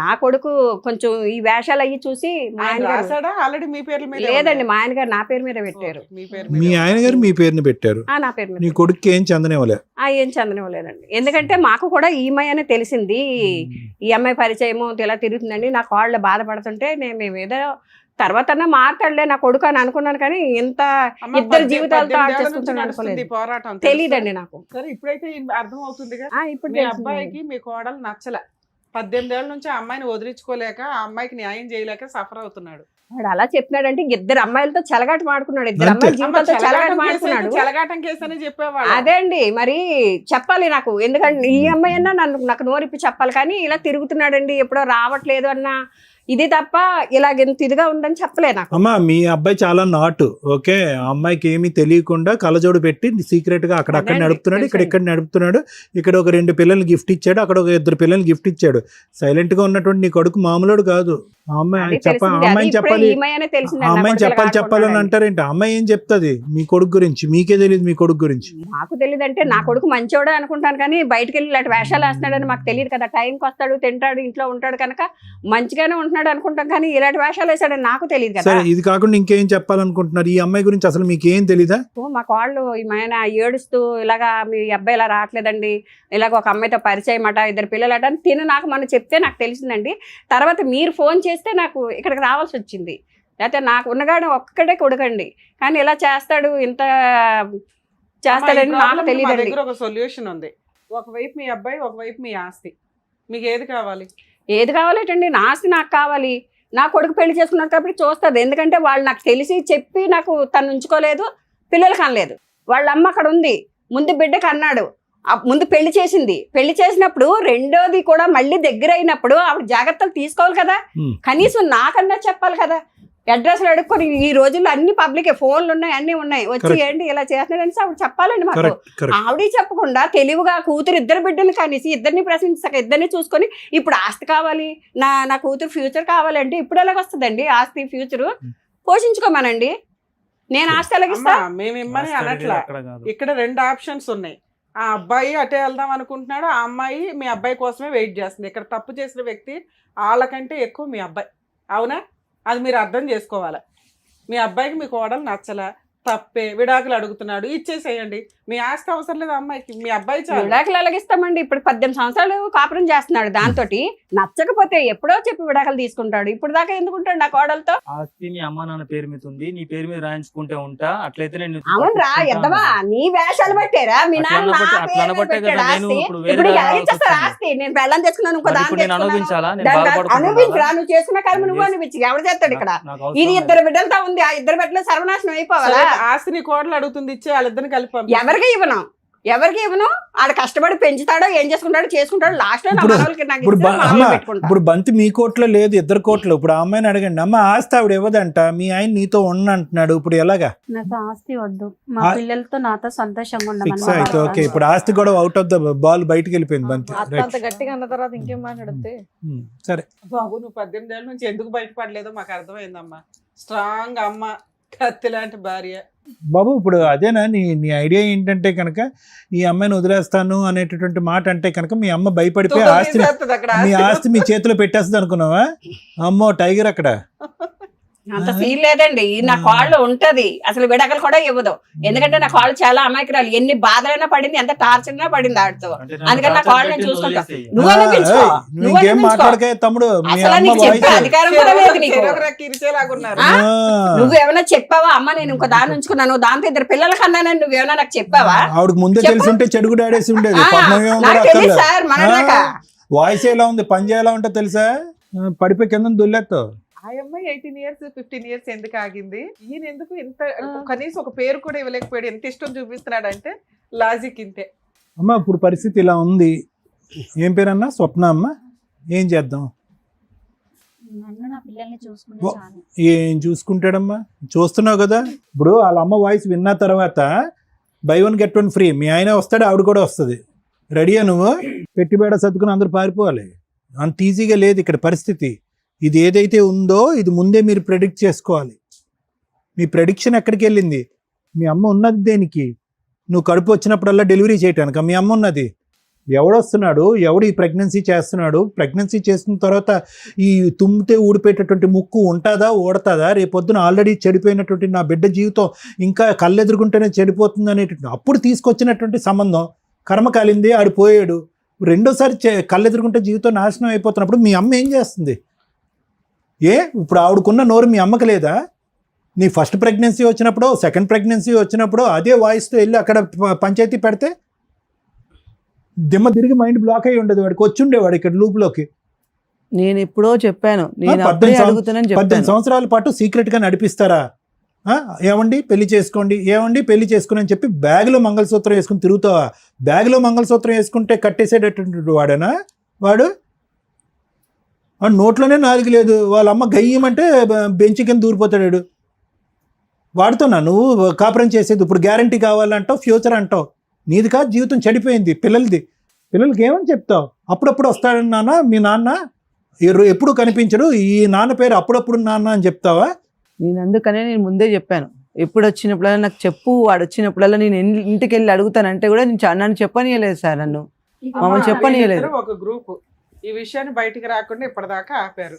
నా కొడుకు కొంచెం ఈ వేషాలు అయ్యి చూసి మా ఆయన ఆయన గారు- రాసాడా ఆల్రెడీ మీ పేర్ల మీద? లేదండి, మా ఆయన గారు నా పేరు మీద పెట్టారు. మీ పేరు మీ ఆయన గారు మీ పేరుని పెట్టారు, నా పేరు మీద నీ కొడుక్కి ఏం చందనివ్వలే. ఏం చందనివ్వలేదండి, ఎందుకంటే మాకు కూడా ఈ అమ్మాయి అని తెలిసింది. ఈ అమ్మాయి పరిచయము ఇలా తిరుగుతుందండి, నా కాళ్ళు బాధపడుతుంటే మేము ఏదో తర్వాత మారుతాడులే నా కొడుకు అని అనుకున్నాను, కానీ ఇంత అమ్మ, ఇద్దరు జీవితాలతో 18 ఏళ్ల చేసుకుంటాను నుంచి అనుకోలేదు. నడుస్తుంది ఈ పోరాటం. తెలియదండి నాకు. సరే, ఇప్పుడైతే అర్థం అవుతుందిగా. ఇప్పుడు మీ అబ్బాయికి మీ కోడలు నచ్చలే. 18 ఏళ్ల నుంచి ఆ అమ్మాయిని వదిలించుకోలేక, ఆ అమ్మాయికి న్యాయం చేయలేక సఫర్ అవుతున్నాడు. వాడు అలా చెప్పినాడంటే ఇద్దరు అమ్మాయిలతో చెలగాట మాడుకున్నాడు, ఇద్దరు అంతే. అమ్మాయిల జీవితాలతో చెలగాట మాడుకున్నాడు. చెలగాటం కేసు అని చెప్పేవాడు. అదే అండి, మరి చెప్పాలి నాకు, ఎందుకంటే ఈ అమ్మాయి అన్నా నాకు నోరిప్పి చెప్పాలి, కానీ ఇలా తిరుగుతున్నాడండి ఎప్పుడో రావట్లేదు అన్న ఇది తప్ప ఇలాగెంత ఇదిగా ఉందని చెప్పలే నాకు. అమ్మా, మీ అబ్బాయి చాలా నాటు. ఓకే, ఆ అమ్మాయికి ఏమీ తెలియకుండా కళ్ళజోడు పెట్టి సీక్రెట్ గా అక్కడక్కడ అదండి, నడుపుతున్నాడు, ఇక్కడ తెలుసండి. ఇక్కడ నడుపుతున్నాడు. ఇక్కడ ఒక 2 పిల్లల్ని గిఫ్ట్ ఇచ్చాడు, అక్కడ ఒక 2 పిల్లల్ని గిఫ్ట్ ఇచ్చాడు. సైలెంట్ గా ఉన్నటువంటి నీ కొడుకు మామూలుడు కాదు. ఆ అమ్మాయి అది చెప్ప తెలిసింది, ఆ అమ్మాయిని అది ఇప్పుడే చెప్పాలి, ఈ అమ్మాయి అనే తెలిసింది ఆ నాకు, అమ్మాయిని ఇలా చెప్పాలని ఆడుకుంటున్నాడని. అంటారేంటి? ఆ అమ్మాయి ఏం చెప్తుంది మీ కొడుకు గురించి? మీకే తెలియదు మీ కొడుకు గురించి. మాకు తెలియదు అంటే నా కొడుకు మంచోడే అనుకుంటాను, కానీ బయటకు వెళ్ళి ఇలాంటి వేషాలు వేస్తున్నాడని మాకు తెలియదు కదా. టైంకి వస్తాడు, తింటాడు, ఇంట్లో ఉంటాడు కనుక మంచిగానే ఉంటున్నాడు అనుకుంటాం, కానీ ఇలాంటి వేషాలు వేసాడని నాకు తెలియదు కదా. సరే, ఇది కాకుండా ఇంకేం చెప్పాలనుకుంటున్నారు? ఈ అమ్మాయి గురించి అసలు మీకు ఏం తెలీదా? మా కాళ్ళు ఆయన ఏడుస్తూ ఇలాగా మీ అబ్బాయి ఇలా రావట్లేదండి, ఇలాగ ఒక అమ్మాయితో పరిచయం అట, 2 పిల్లలట అని నాకు మనం చెప్తే నాకు తెలిసిందండి. తర్వాత మీరు ఫోన్ చేస్తే నాకు ఇక్కడికి రావాల్సి వచ్చింది, లేకపోతే నాకు ఉన్నగాడు ఒక్కడే కొడుకండి, కానీ ఇలా చేస్తాడు, ఇంత చేస్తాడని నాకు మా తెలియదండి. దగ్గర ఒక సొల్యూషన్ ఉంది. ఒకవైపు మీ అబ్బాయి, ఒకవైపు మీ ఆస్తి. మీకు ఏది కావాలి? ఏది కావాలంటండి, నా ఆస్తి నాకు కావాలి. నా కొడుకు పెళ్లి చేసుకున్నాడు కాబట్టి చూస్తుంది, ఎందుకంటే వాళ్ళు నాకు తెలిసి చెప్పి నాకు తను ఉంచుకోలేదు, పిల్లలకి అనలేదు. వాళ్ళ అమ్మ అక్కడ ఉంది, ముందు బిడ్డకి అన్నాడు, ముందు పెళ్లి చేసింది. పెళ్లి చేసినప్పుడు రెండోది కూడా మళ్ళీ దగ్గర అయినప్పుడు ఆవిడ జాగ్రత్తలు తీసుకోవాలి కదా, కనీసం నాకన్నా చెప్పాలి కదా. అడ్రస్లు అడుక్కొని ఈ రోజుల్లో అన్ని పబ్లిక్ ఫోన్లు ఉన్నాయి, అన్ని ఉన్నాయి, వచ్చి ఏంటి ఇలా చేస్తున్నాడని ఆవిడ చెప్పాలండి మాకు. ఆవిడ చెప్పకుండా తెలివిగా కూతురు 2 బిడ్డలు కనేసి 2ని ప్రశ్నించక 2ని చూసుకొని ఇప్పుడు ఆస్తి కావాలి, నా కూతురు ఫ్యూచర్ కావాలంటే ఇప్పుడు ఎలాగొస్తుందండి ఆస్తి ఫ్యూచర్? పోషించుకోమనండి, నేను ఆస్తి ఎలాగిస్తా? మేము ఇమ్మని అనట్లా. అక్కడ కాదు. ఇక్కడ 2 ఆప్షన్స్ ఉన్నాయి. ఆ అబ్బాయి అటే వెళ్దాం అనుకుంటున్నాడు, ఆ అమ్మాయి మీ అబ్బాయి కోసమే వెయిట్ చేస్తుంది. ఇక్కడ తప్పు చేసిన వ్యక్తి వాళ్ళకంటే ఎక్కువ మీ అబ్బాయి. అవునా? అది మీరు అర్థం చేసుకోవాలి. మీ అబ్బాయికి మీ కోడలు నచ్చలా, తప్పే, విడాకులు అడుగుతున్నాడు, ఇచ్చేసేయండి. మీ ఆస్తి అవసరం లేదు అమ్మాయికి, మీ అబ్బాయి చాలు. విడాకులు ఎలాగిస్తామండి? ఇప్పుడు 18 సంవత్సరాలు కాపురం చేస్తున్నాడు, దాంతో నచ్చకపోతే ఎప్పుడో చెప్పి విడాకులు తీసుకుంటాడు. ఇప్పుడు దాకా ఎందుకుంటాడు నా కోడలతో? ఆస్తి మీ అమ్మ నాన్న పేరు మీద ఉంది, నీ పేరు మీద రాయించుకుంటే ఉంటా. అట్లయితే నేను అవునరా ఎద్దవా, నీ వేషాలు పెట్టారా? మీ అట్లా నాన్న నా అనబట్టే- అట్లా పేరు మీద అనబట్టే పెట్టాడు కదా నేను ఆస్తి. ఇప్పుడు వేరే ఇప్పుడు దారి ఎలాగిచ్చేస్తారు ఆలోచిస్తున్నాను. ఆస్తి? నేను పెళ్ళం తెచ్చుకున్నాను, ఇంకో మరి దాన్ని ఇప్పుడు నేను తెచ్చుకున్నాను. అనుభవించాలా? నేను దాన్ని బాధపడుతున్నానా? అనుభవించరా, నువ్వు చేసుకున్న కర్మ నువ్వు నేను అనిపించి ఎవరు చేస్తాడు ఇక్కడ? నాకు ఇది అవసరం 2 బిడ్డలతో ఉంది, ఆ 2 బిడ్డలు సర్వనాశనం అయిపోవాలా? సరే, ఆస్తిని కోడలు అడుగుతుంది, ఇచ్చే వాళ్ళిద్దరిని కలిపి పంపించు. ఎవరికి ఇవ్వను, ఆడ కష్టపడి పెంచుతాడో ఏం చేసుకుంటాడు, లాస్ట్ లో నా ఇప్పుడు- మనవలకి నాకు ఇప్పుడు ఇస్తే అమ్మ, మనవలు పెట్టుకుంటా. ఇప్పుడు బంతి మీ కోట్లో లేదు, 2 కోట్లు. ఇప్పుడు ఆ అమ్మాయిని అడగండి, అమ్మ ఆస్తి ఆవిడ ఇవ్వదంట, మీ ఆయన నీతో అంటున్నాడు, ఇప్పుడు ఎలాగా? నాకు ఆస్తి వద్దు, మా పిల్లలతో నాతో సంతోషంగా ఫిక్స్ అయితే ఓకే. ఇప్పుడు ఆస్తి కూడా అవుట్ ఆఫ్ ద బాల్ బయటకు వెళ్ళిపోయింది బంతి. అత్త అంత గట్టిగా అన్న తర్వాత ఇంకేం మాట్లాడితే? సరే, బాబు, నువ్వు 18 ఏళ్ళ నుంచి ఎందుకు బయటపడలేదో మాకు అర్థమైందమ్మా. స్ట్రాంగ్ అమ్మ, కత్తి లాంటి భార్య. బాబు, ఇప్పుడు అదేనా నీ ఐడియా ఏంటంటే కనుక ఈ అమ్మాయిని వదిలేస్తాను అనేటటువంటి మాట అంటే కనుక మీ అమ్మ భయపడిపోయి ఆస్తి, మీ ఆస్తి మీ చేతిలో పెట్టేస్తుంది అనుకున్నావా? అమ్మో టైగర్ అక్కడ. అంత ఫీల్ లేదండి, నా కాళ్ళు ఉంటది, అసలు విడాకులు కూడా ఇవ్వదు. ఎందుకంటే నా కాళ్ళు చాలా అమాయకురాలు, ఎన్ని బాధలైనా పడింది, ఎంత టార్చర్ అయినా పడింది ఆడితో. అందుకని నా కాళ్ళు నేను చూసుకుంటా. నువ్వు అనిపించుకో, నువ్వు ఇంకేం అనిపించుకో. మాట్లాడకే తమ్ముడు, మీ అసలు అమ్మ నీకు చెప్పే వాయిస్. అధికారం కూడా లేదు నీకు. కిరిచేలాగున్నారు. ఆ? నువ్వేమైనా చెప్పావా? అమ్మ నేను ఇంకో దాన్ని ఉంచుకున్నాను, దాంతో 2 పిల్లలు కన్నానని నువ్వేమైనా నాకు చెప్పావా? ఆవిడకి ముందే చెప్పు. తెలిసి ఉంటే చెడుగుడు ఆడేసి ఉండేది. ఆ, పద్మవ్యూహం కూడా నాకు తెలియదు అక్కర్లేదు. సార్, మనలాగా. వాయిస్ ఎలా ఉంది, పని ఎలా ఉంటుందో తెలుసా? పడిపోయి కింద దుల్లేస్తావు. ఆ అమ్మాయి 18 years 15 years ఎందుకు ఆగింది? ఈయన ఎందుకు ఇంత కనీసం ఒక పేరు కూడా ఇవ్వలేకపోయాడు? ఎంత ఇష్టం చూపిస్తున్నాడు అంటే లాజిక్ ఇంతే. అమ్మ, ఇప్పుడు పరిస్థితి ఇలా ఉంది. ఏం పేరన్నా? స్వప్న అమ్మ. ఏం చేద్దాం? నన్ను నా పిల్లల్ని చూసుకుంటే ఓ. చాలు. ఏం చూసుకుంటాడమ్మా? చూస్తున్నావు కదా. ఇప్పుడు వాళ్ళ అమ్మ వాయిస్ విన్న తర్వాత బై 1 get 1 ఫ్రీ. మీ ఆయన వస్తాడు, ఆవిడ కూడా వస్తుంది. రెడీయా నువ్వు? పెట్టిబేడ సర్దుకుని అందరూ పారిపోవాలి. అంత ఈజీగా లేదు ఇక్కడ పరిస్థితి. ఇది ఏదైతే ఉందో ఇది ముందే మీరు ప్రెడిక్ట్ చేసుకోవాలి. మీ ప్రెడిక్షన్ ఎక్కడికి వెళ్ళింది? మీ అమ్మ ఉన్నది దేనికి? నువ్వు కడుపు వచ్చినప్పుడల్లా డెలివరీ చేయటానికి మీ అమ్మ ఉన్నది. ఎవడొస్తున్నాడు, ఎవడు ఈ ప్రెగ్నెన్సీ చేస్తున్నాడు, ప్రెగ్నెన్సీ చేసిన తర్వాత ఈ తుమ్మితే ఊడిపోయేటటువంటి ముక్కు ఉంటుందా ఊడతాదా, రేపొద్దున ఆల్రెడీ చెడిపోయినటువంటి నా బిడ్డ జీవితం ఇంకా కళ్ళెదురుకుంటేనే చెడిపోతుంది అనేటువంటి అప్పుడు తీసుకొచ్చినటువంటి సంబంధం కర్మ కాలింది, ఆడు పోయాడు. రెండోసారి కళ్ళెదురుకుంటే జీవితం నాశనం అయిపోతున్నప్పుడు మీ అమ్మ ఏం చేస్తుంది? ఇప్పుడు ఆవిడకున్న నోరు మీ అమ్మకి లేదా? నీ ఫస్ట్ ప్రెగ్నెన్సీ వచ్చినప్పుడు, సెకండ్ ప్రెగ్నెన్సీ వచ్చినప్పుడు అదే వాయిస్తో వెళ్ళి అక్కడ పంచాయతీ పెడితే దిమ్మ తిరిగి మైండ్ బ్లాక్ అయ్యి ఉండదు. వాడికి వచ్చి ఉండేవాడు ఇక్కడ లూప్లోకి. నేను ఎప్పుడో చెప్పాను, నేను 18 సంవత్సరాల పాటు సీక్రెట్గా నడిపిస్తారా? ఏమండి పెళ్లి చేసుకోండి, ఏమండి పెళ్లి చేసుకుని అని చెప్పి బ్యాగ్లో మంగళసూత్రం వేసుకుని తిరుగుతావా? బ్యాగ్లో మంగళసూత్రం వేసుకుంటే కట్టేసేటటువంటి వాడేనా వాడు? నోట్లోనే నాలుగు లేదు, వాళ్ళ అమ్మ గయ్యమంటే బెంచ్ కింద దూరిపోతాడు. వాడుతున్నా నువ్వు కాపురం చేసేది. ఇప్పుడు గ్యారంటీ కావాలంటావు, ఫ్యూచర్ అంటావు. నీది కాదు, జీవితం చెడిపోయింది పిల్లలది. పిల్లలకి ఏమని చెప్తావు? అప్పుడప్పుడు వస్తాడని నాన్న మీ నాన్న, ఎప్పుడు కనిపించడు, ఈ నాన్న పేరు అప్పుడప్పుడు నాన్న అని చెప్తావా? నేను అందుకనే నేను ముందే చెప్పాను, ఎప్పుడు వచ్చినప్పుడల్లా నాకు చెప్పు, వాడు వచ్చినప్పుడల్లా నేను ఇంటికి వెళ్ళి అడుగుతానంటే కూడా నన్ను చెప్పనీయలేదు సార్, నన్ను మమ్మల్ని చెప్పనీయలేదు. ఒక గ్రూప్ ఈ విషయాన్ని బయటికి రాకుండా ఇప్పటిదాకా ఆపారు.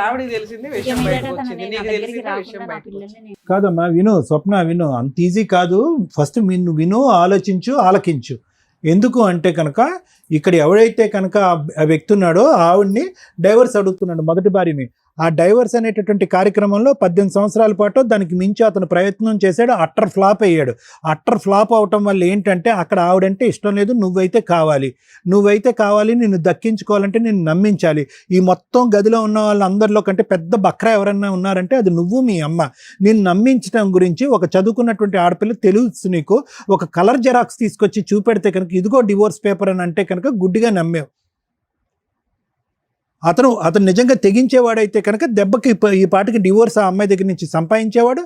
ఆవిడకి తెలిసింది విషయం బయటకు వచ్చింది, నీకు తెలిసింది విషయం బయటకు వచ్చింది. కాదమ్మా విను, స్వప్న విను, అంత ఈజీ కాదు. ఫస్ట్ నిన్ను విను, ఆలోచించు, ఆలకించు. ఎందుకు అంటే కనుక ఇక్కడ ఎవడైతే కనుక ఆ వ్యక్తి ఉన్నాడో ఆవిడ్ని డైవర్స్ అడుగుతున్నాడు, మొదటి భార్యని. ఆ డైవర్స్ అనేటటువంటి కార్యక్రమంలో 18 సంవత్సరాల పాటు దానికి మించి అతను ప్రయత్నం చేశాడు. అట్టర్ ఫ్లాప్ అయ్యాడు. అట్టర్ ఫ్లాప్ అవటం వల్ల ఏంటంటే అక్కడ ఆవిడంటే ఇష్టం లేదు, నువ్వైతే కావాలి, నిన్ను దక్కించుకోవాలంటే నిన్ను నమ్మించాలి. ఈ మొత్తం గదిలో ఉన్న వాళ్ళందరిలో కంటే పెద్ద బక్రా ఎవరన్నా ఉన్నారంటే అది నువ్వు, మీ అమ్మ. నిన్ను నమ్మించడం గురించి ఒక చదువుకున్నటువంటి ఆడపిల్ల తెలుసు నీకు. ఒక కలర్ జెరాక్స్ తీసుకొచ్చి చూపెడితే కనుక ఇదిగో డివోర్స్ పేపర్ అని అంటే కనుక గుడ్డిగా నమ్మేవు. అతను నిజంగా తెగించేవాడైతే కనుక దెబ్బకి ఈ పాటికి డివోర్స్ ఆ అమ్మాయి దగ్గర నుంచి సంపాదించేవాడు.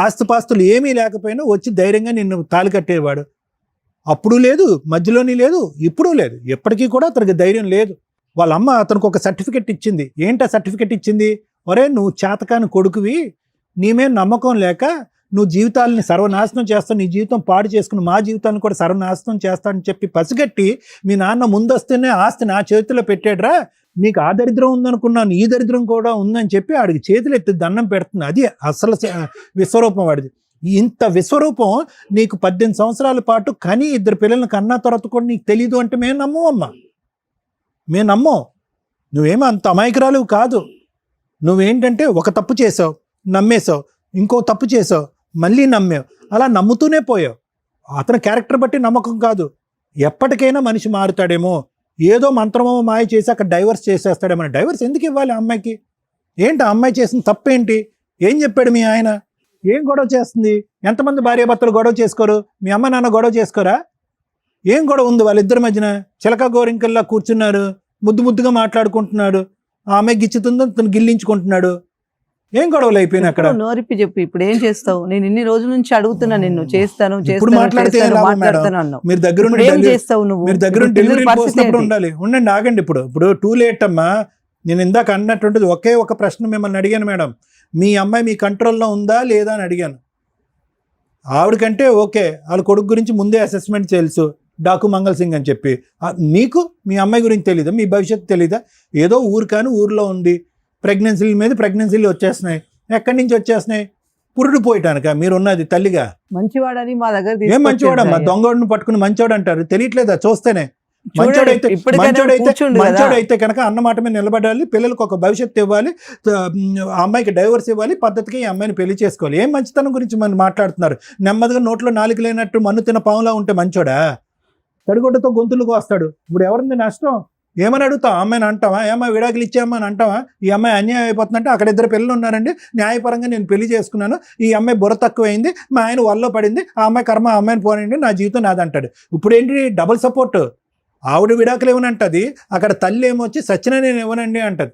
ఆస్తుపాస్తులు ఏమీ లేకపోయినా వచ్చి ధైర్యంగా నిన్ను తాళి కట్టేవాడు. అప్పుడు లేదు, మధ్యలోని లేదు, ఇప్పుడు లేదు, ఎప్పటికీ కూడా అతనికి ధైర్యం లేదు. వాళ్ళ అమ్మ అతనికి ఒక సర్టిఫికెట్ ఇచ్చింది. ఏంటా సర్టిఫికెట్ ఇచ్చింది? ఒరే నువ్వు చేతకాని కొడుకువి, నీ మీద నమ్మకం లేక నువ్వు జీవితాలని సర్వనాశనం చేస్తావు, నీ జీవితం పాడు చేసుకుని మా జీవితాన్ని కూడా సర్వనాశనం చేస్తానని చెప్పి పసిగట్టి మీ నాన్న ముందొస్తేనే ఆస్తి నా చేతిలో పెట్టాడురా, నీకు ఆ దరిద్రం ఉందనుకున్నాను, ఈ దరిద్రం కూడా ఉందని చెప్పి ఆడికి చేతులు ఎత్తి దండం పెడుతుంది. అది అసలు విశ్వరూపం వాడిది. ఇంత విశ్వరూపం నీకు 18 సంవత్సరాల పాటు కని 2 పిల్లల్ని కన్నా తర్వాత కూడా నీకు తెలీదు అంటే మేము నమ్మవమ్మా, మేము నమ్మం. నువ్వేమో అంత అమాయకురాలు కాదు. నువ్వేంటంటే ఒక తప్పు చేసావు, నమ్మేశావు, ఇంకో తప్పు చేసావు, మళ్ళీ నమ్మావు, అలా నమ్ముతూనే పోయావు. అతని క్యారెక్టర్ బట్టి నమ్మకం కాదు. ఎప్పటికైనా మనిషి మారుతాడేమో, ఏదో మంత్రమో మాయ చేసి అక్కడ డైవర్స్ చేసేస్తాడేమో. డైవర్స్ ఎందుకు ఇవ్వాలి అమ్మాయికి? ఏంటి ఆ అమ్మాయి చేసిన తప్పేంటి? ఏం చెప్పాడు మీ ఆయన? ఏం గొడవ చేస్తుంది? ఎంతమంది భార్యాభర్తలు గొడవ చేసుకోరు? మీ అమ్మ నాన్న గొడవ చేసుకోరా? ఏం గొడవ ఉంది వాళ్ళిద్దరి మధ్యన? చిలక గోరింకల్లా కూర్చున్నారు, ముద్దుగా మాట్లాడుకుంటున్నాడు. ఆ అమ్మాయి గిచ్చుతుందో తను గిల్లించుకుంటున్నాడు. ఏం గొడవలు అయిపోయినా అక్కడ? నోరిప్పి చెప్పు, ఇప్పుడు ఏం చేస్తావు? నేను ఇన్ని రోజుల నుంచి అడుగుతున్నా నిన్ను, చేస్తాను మాట్లాడుతున్నాను. మీరు దగ్గర డెలివరీ పోసినప్పుడు ఉండాలి. ఉండండి, ఆగండి. ఇప్పుడు టూ లేట్ అమ్మా. నేను ఇందాక అన్నటువంటిది ఒకే ఒక ప్రశ్న మిమ్మల్ని అడిగాను మేడం, మీ అమ్మాయి మీ కంట్రోల్లో ఉందా లేదా అని అడిగాను. ఆవిడకంటే ఓకే, వాళ్ళ కొడుకు గురించి ముందే అసెస్మెంట్ తెలుసు, డాకు మంగళ్ సింగ్ అని చెప్పి. మీకు మీ అమ్మాయి గురించి తెలీదా? మీ భవిష్యత్తు తెలీదా? ఏదో ఊరు కానీ ఊర్లో ఉంది, ప్రెగ్నెన్సీల మీద ప్రెగ్నెన్సీలు వచ్చేస్తున్నాయి. ఎక్కడి నుంచి వచ్చేస్తున్నాయి? పురుడు పోయటానిక మీరు ఉన్నది తల్లిగా? మంచివాడని మా దగ్గర ఏం మంచివాడమ్మా? దొంగోడిని పట్టుకుని మంచివాడు అంటారు, తెలియట్లేదా? చూస్తేనే మంచోడైతే కనుక అన్నమాట మీద నిలబడాలి, పిల్లలకు ఒక భవిష్యత్తు ఇవ్వాలి, ఆ అమ్మాయికి డైవర్స్ ఇవ్వాలి, పద్ధతికి ఈ అమ్మాయిని పెళ్లి చేసుకోవాలి. ఏం మంచితనం గురించి మనం మాట్లాడుతున్నారు? నెమ్మదిగా నోట్లో నాలుగు లేనట్టు మన్ను తిన పావులా ఉంటే మంచోడా? తడిగొడ్డతో గొంతులకు వస్తాడు. ఇప్పుడు ఎవరింది నష్టం? ఏమని అడుగుతావు? అమ్మాయిని అంటావా? ఏమో విడాకులు ఇచ్చామని అంటావా? ఈ అమ్మాయి అన్యాయం అయిపోతుందంటే అక్కడ 2 పిల్లలు ఉన్నారండి, న్యాయపరంగా నేను పెళ్లి చేసుకున్నాను, ఈ అమ్మాయి బుర్ర తక్కువైంది, మా ఆయన వల్ల పడింది, ఆ అమ్మాయి కర్మ ఆ అమ్మాయిని పోనండి, నా జీవితం నాదంటాడు. ఇప్పుడు ఏంటి డబుల్ సపోర్ట్? ఆవిడ విడాకులు ఇవ్వనంటది, అక్కడ తల్లి ఏమొచ్చి సచిన నేను ఇవ్వనండి అంటది.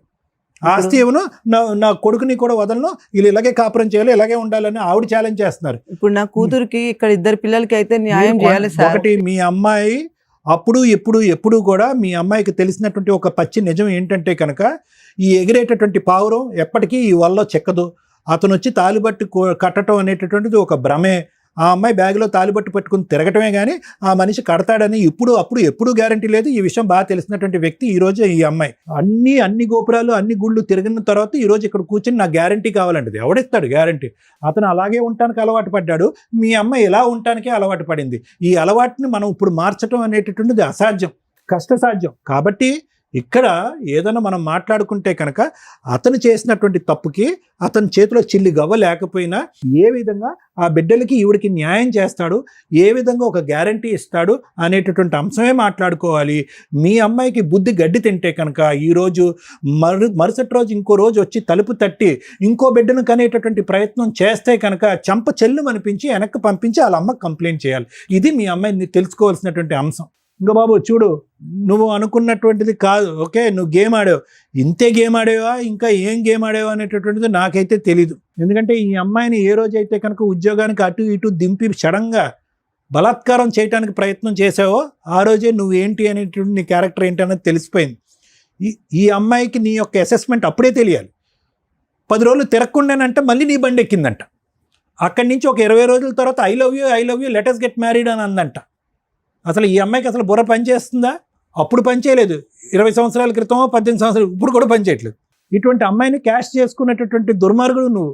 ఆస్తి ఇవ్వను, నా కొడుకుని కూడా వదలను, వీళ్ళు ఇలాగే కాపురం చేయాలి, ఇలాగే ఉండాలని ఆవిడ ఛాలెంజ్ చేస్తున్నారు. ఇప్పుడు నా కూతురికి ఇక్కడ 2 పిల్లలకి అయితే న్యాయం చేయాలి సార్. ఒకటి, మీ అమ్మాయి అప్పుడు ఎప్పుడు కూడా మీ అమ్మాయికి తెలిసినటువంటి ఒక పచ్చి నిజం ఏంటంటే కనుక ఈ ఎగిరేటటువంటి పావురం ఎప్పటికీ ఈ వల్ల చెక్కదు. అతను వచ్చి తాలిబట్టు కట్టడం అనేటటువంటిది ఒక భ్రమే. ఆ అమ్మాయి బ్యాగ్లో తాలిబట్టు పట్టుకుని తిరగటమే కానీ ఆ మనిషి కడతాడని ఎప్పుడు గ్యారంటీ లేదు. ఈ విషయం బాగా తెలిసినటువంటి వ్యక్తి ఈరోజు ఈ అమ్మాయి. అన్ని గోపురాలు అన్ని గుళ్ళు తిరిగిన తర్వాత ఈరోజు ఇక్కడ కూర్చొని నాకు గ్యారంటీ కావాలంటది. ఎవడిస్తాడు గ్యారంటీ? అతను అలాగే ఉండటానికి అలవాటు పడ్డాడు. మీ అమ్మాయి ఎలా ఉండటానికే అలవాటు పడింది. ఈ అలవాటుని మనం ఇప్పుడు మార్చడం అనేటటువంటిది అసాధ్యం, కష్టసాధ్యం. కాబట్టి ఇక్కడ ఏదైనా మనం మాట్లాడుకుంటే కనుక అతను చేసినటువంటి తప్పుకి అతని చేతిలో చిల్లి గవ్వ లేకపోయినా ఏ విధంగా ఆ బిడ్డలకి ఈవిడికి న్యాయం చేస్తాడు, ఏ విధంగా ఒక గ్యారంటీ ఇస్తాడు అనేటటువంటి అంశమే మాట్లాడుకోవాలి. మీ అమ్మాయికి బుద్ధి గడ్డి తింటే కనుక ఈరోజు మరుసటి రోజు ఇంకో రోజు వచ్చి తలుపు తట్టి ఇంకో బిడ్డను కనేటటువంటి ప్రయత్నం చేస్తే కనుక చెంప చెల్లు అనిపించి వెనక్కి పంపించి వాళ్ళ అమ్మకి కంప్లైంట్ చేయాలి. ఇది మీ అమ్మాయిని తెలుసుకోవాల్సినటువంటి అంశం. ఇంకా బాబు చూడు, నువ్వు అనుకున్నటువంటిది కాదు. ఓకే, నువ్వు గేమ్ ఆడావు, ఇంతే గేమ్ ఆడేవా, ఇంకా ఏం గేమ్ ఆడేవా అనేటటువంటిది నాకైతే తెలీదు. ఎందుకంటే ఈ అమ్మాయిని ఏ రోజైతే కనుక ఉద్యోగానికి అటు ఇటు దింపి సడన్గా బలాత్కారం చేయడానికి ప్రయత్నం చేసావో ఆ రోజే నువ్వు ఏంటి అనేటువంటి నీ క్యారెక్టర్ ఏంటి అనేది తెలిసిపోయింది. ఈ అమ్మాయికి నీ యొక్క అసెస్మెంట్ అప్పుడే తెలియాలి. 10 రోజులు తిరగకుండానంటే మళ్ళీ నీ బండి ఎక్కిందంట. అక్కడి నుంచి ఒక 20 రోజుల తర్వాత I love you let us get married అని అందంట. అసలు ఈ అమ్మాయికి అసలు బుర్ర పని చేస్తుందా? అప్పుడు పని చేయలేదు, 20 సంవత్సరాల క్రితం 18 సంవత్సరాలు, ఇప్పుడు కూడా పని చేయట్లేదు. ఇటువంటి అమ్మాయిని క్యాష్ చేసుకునేటటువంటి దుర్మార్గుడు నువ్వు.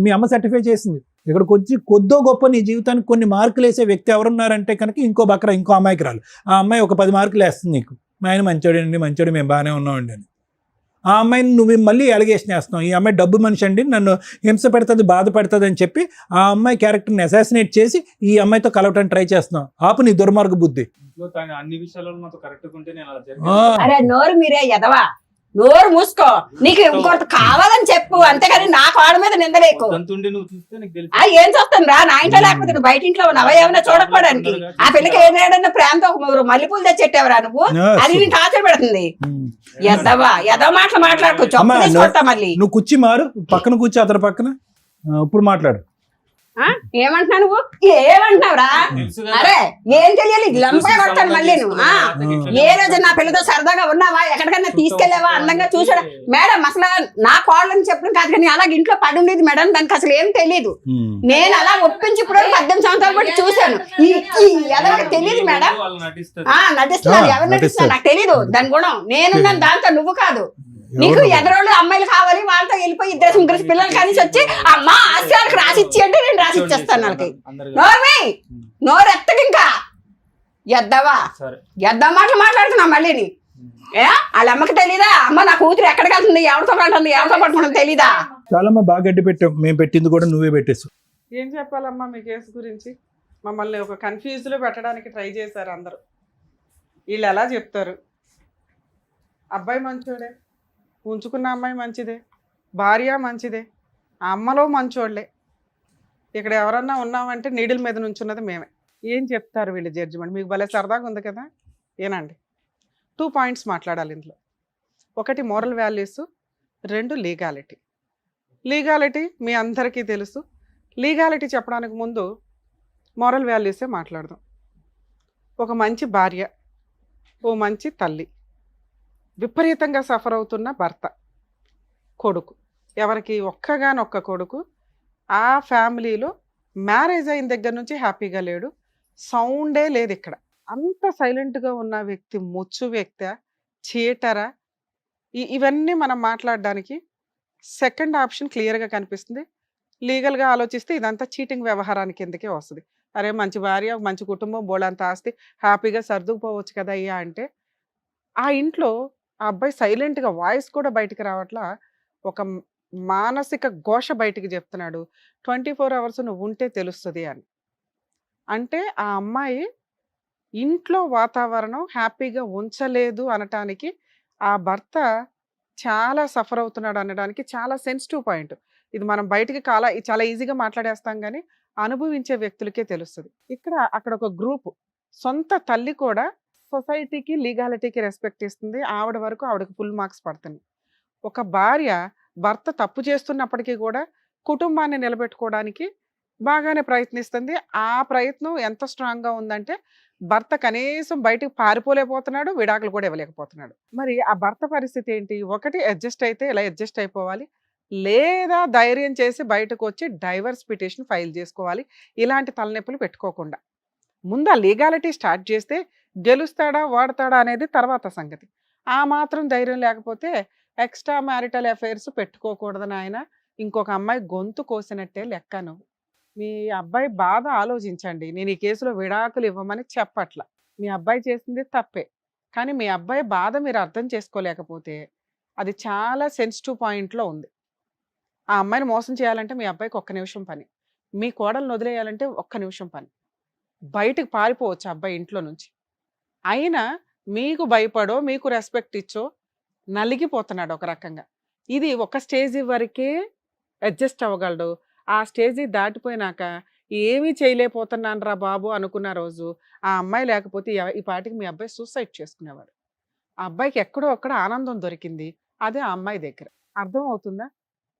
మీ అమ్మ సర్టిఫై చేసింది. ఇక్కడికి వచ్చి కొద్దో గొప్ప నీ జీవితానికి కొన్ని మార్కులు వేసే వ్యక్తి ఎవరున్నారంటే కనుక ఇంకో అమ్మాయికి రాలు. ఆ అమ్మాయి ఒక 10 మార్కులు వేస్తుంది నీకు. మా ఆయన మంచోడు, మేము బాగానే ఉన్నామండి అని. ఆ అమ్మాయిని నువ్వు మళ్ళీ అలిగేషన్ వేస్తున్నావు. ఈ అమ్మాయి డబ్బు మనిషి అండి, నన్ను హింస పెడుతుంది, బాధ పెడుతుంది అని చెప్పి ఆ అమ్మాయి క్యారెక్టర్ని అసాసినేట్ చేసి ఈ అమ్మాయితో కలవటానికి ట్రై చేస్తున్నావు. ఆపు నీ దుర్మార్గ బుద్ధి. అన్ని విషయాల్లో నాతో కరెక్ట్గా ఉంటే నేను అలా అరే నోరు మీరే ఎదవా, నోరు మూసుకో. నీకు ఇంకొకటి కావాలని చెప్పు, అంతేగాని నా కాళ్ళ మీద నిందలేకు. ఏం చూస్తాను రా, నా ఇంట్లో లేకపోతే నువ్వు బయట ఇంట్లో ఉన్నావా ఏమైనా చూడకపోవడానికి? ఆ పిల్లకి ఏదైనా ప్రేమతో మల్లెపూలు తెచ్చెట్టావరా నువ్వు? అది నేను టార్చర్ పెడుతుంది. ఎదవ మాటలు మాట్లాడుకో, చొప్ప మళ్ళీ. నువ్వు కూర్చి మారు, పక్కన కూర్చో, అతని పక్కన. ఇప్పుడు మాట్లాడు. ఏమంటున్నా నువ్వు? ఏమంటున్నావురా? అరే ఏం తెలియాలి, లంపే కొట్టాను మళ్ళీ నువ్వు. ఏ రోజు నా పిల్లతో సరదాగా ఉన్నావా, ఎక్కడికన్నా తీసుకెళ్లావా, అందంగా చూసాడా? మేడం అసలు నా కోళ్ళని చెప్పడం కాదు, కానీ అలాగే ఇంట్లో పడి ఉండేది మేడం, దానికి అసలు ఏం తెలియదు. నేను అలా ఒప్పించి ఇప్పుడు 18 సంవత్సరాలు బట్టి చూశాను. ఎవరికి తెలియదు మేడం, నటిస్తున్నారు. ఎవరు నటిస్తున్నారు నాకు తెలీదు. దాని గుణం నేనున్నాను, దాంతో నువ్వు కాదు. నీకు ఎదరోళ్ళు అమ్మాయిలు కావాలి, వాళ్ళతో వెళ్ళిపోయి 2-3 పిల్లలు కలిసి వచ్చి అమ్మా ఆశయాలకు రాసిచ్చి అంటే నేను రాసిచ్చేస్తాను వాళ్ళకి. నోరు ఎత్తకు ఇంకా ఎద్దవా మాటలు మాట్లాడుతున్నా మళ్ళీ. వాళ్ళ అమ్మకి తెలీదా? అమ్మ నా కూతురు ఎక్కడికి వెళ్తుంది, ఎవరితో పడుతుంది, ఎవరితో పట్టుకుంటుంది తెలీదా? చాలా బాగా గడ్డి పెట్టావు. మేము పెట్టింది కూడా నువ్వే పెట్టేస్తావు. ఏం చెప్పాలమ్మా మీ కేసు గురించి? మమ్మల్ని ఒక కన్ఫ్యూజ్లో పెట్టడానికి ట్రై చేశారు అందరూ. వీళ్ళు ఎలా చెప్తారు? అబ్బాయి మంచోడే, ఉంచుకున్న అమ్మాయి మంచిదే, భార్య మంచిదే, ఆ అమ్మలో మంచోళ్ళే. ఇక్కడ ఎవరన్నా ఉన్నామంటే నీడిల మీద నుంచున్నది మేమే. ఏం చెప్తారు వీళ్ళు జడ్జిమెంట్? మీకు భలే సరదాగా ఉంది కదా. ఏనండి, 2 పాయింట్స్ మాట్లాడాలి ఇందులో. 1 మోరల్ వాల్యూస్, 2 లీగాలిటీ. లీగాలిటీ మీ అందరికీ తెలుసు. లీగాలిటీ చెప్పడానికి ముందు మోరల్ వాల్యూసే మాట్లాడదాం. ఒక మంచి భార్య, ఓ మంచి తల్లి, విపరీతంగా సఫర్ అవుతున్న భర్త, కొడుకు, ఎవరికి ఒక్కగానొక్క కొడుకు, ఆ ఫ్యామిలీలో మ్యారేజ్ అయిన దగ్గర నుంచి హ్యాపీగా లేడు, సౌండే లేదు ఇక్కడ. అంత సైలెంట్గా ఉన్న వ్యక్తి ముచ్చు వ్యక్తి, చీటరా? ఇవన్నీ మనం మాట్లాడడానికి సెకండ్ ఆప్షన్ క్లియర్గా కనిపిస్తుంది. లీగల్గా ఆలోచిస్తే ఇదంతా చీటింగ్ వ్యవహారానికి ఎందుకే వస్తుంది. అరే మంచి భార్య, మంచి కుటుంబం, బోళంత ఆస్తి, హ్యాపీగా సర్దుకుపోవచ్చు కదా అయ్యా అంటే, ఆ ఇంట్లో ఆ అబ్బాయి సైలెంట్గా, వాయిస్ కూడా బయటికి రావట్లా, ఒక మానసిక ఘోష బయటికి చెప్తున్నాడు. 24 hours నువ్వు ఉంటే తెలుస్తుంది అని. అంటే ఆ అమ్మాయి ఇంట్లో వాతావరణం హ్యాపీగా ఉంచలేదు అనటానికి, ఆ భర్త చాలా సఫర్ అవుతున్నాడు అనడానికి చాలా సెన్సిటివ్ పాయింట్ ఇది. మనం బయటికి చాలా ఈజీగా మాట్లాడేస్తాం, కానీ అనుభవించే వ్యక్తులకే తెలుస్తుంది. అక్కడ ఒక గ్రూప్, సొంత తల్లి కూడా సొసైటీకి, లీగాలిటీకి రెస్పెక్ట్ ఇస్తుంది. ఆవిడ వరకు ఆవిడకి ఫుల్ మార్క్స్ పడుతుంది. ఒక భార్య భర్త తప్పు చేస్తున్నప్పటికీ కూడా కుటుంబాన్ని నిలబెట్టుకోవడానికి బాగానే ప్రయత్నిస్తుంది. ఆ ప్రయత్నం ఎంత స్ట్రాంగ్గా ఉందంటే భర్త కనీసం బయటికి పారిపోలేకపోతున్నాడు, విడాకులు కూడా ఇవ్వలేకపోతున్నాడు. మరి ఆ భర్త పరిస్థితి ఏంటి? ఒకటి అడ్జస్ట్ అయితే ఇలా అడ్జస్ట్ అయిపోవాలి, లేదా ధైర్యం చేసి బయటకు వచ్చి డైవర్స్ పిటిషన్ ఫైల్ చేసుకోవాలి. ఇలాంటి తలనొప్పులు పెట్టుకోకుండా ముందు ఆ లీగాలిటీ స్టార్ట్ చేస్తే గెలుస్తాడా ఓడతాడా అనేది తర్వాత సంగతి. ఆ మాత్రం ధైర్యం లేకపోతే ఎక్స్ట్రా మ్యారిటల్ అఫైర్స్ పెట్టుకోకూడదని ఆయన ఇంకొక అమ్మాయి గొంతు కోసినట్టే లెక్క. నువ్వు మీ అబ్బాయి బాధ ఆలోచించండి. నేను ఈ కేసులో విడాకులు ఇవ్వమని చెప్పట్ల. మీ అబ్బాయి చేసింది తప్పే, కానీ మీ అబ్బాయి బాధ మీరు అర్థం చేసుకోలేకపోతే అది చాలా సెన్సిటివ్ పాయింట్లో ఉంది. ఆ అమ్మాయిని మోసం చేయాలంటే మీ అబ్బాయికి ఒక్క నిమిషం పని, మీ కోడల్ని వదిలేయాలంటే ఒక్క నిమిషం పని. బయటకు పారిపోవచ్చు అబ్బాయి ఇంట్లో నుంచి. అయినా మీకు భయపడో మీకు రెస్పెక్ట్ ఇచ్చో నలిగిపోతున్నాడు ఒక రకంగా. ఇది ఒక స్టేజ్ వరకే అడ్జస్ట్ అవ్వగలడు. ఆ స్టేజ్ దాటిపోయినాక ఏమీ చేయలేకపోతున్నాను రా బాబు అనుకున్న రోజు ఆ అమ్మాయి లేకపోతే ఈ పాటికి మీ అబ్బాయి సూసైడ్ చేసుకునేవాడు. ఆ అబ్బాయికి ఎక్కడో అక్కడ ఆనందం దొరికింది, అదే ఆ అమ్మాయి దగ్గర. అర్థం అవుతుందా?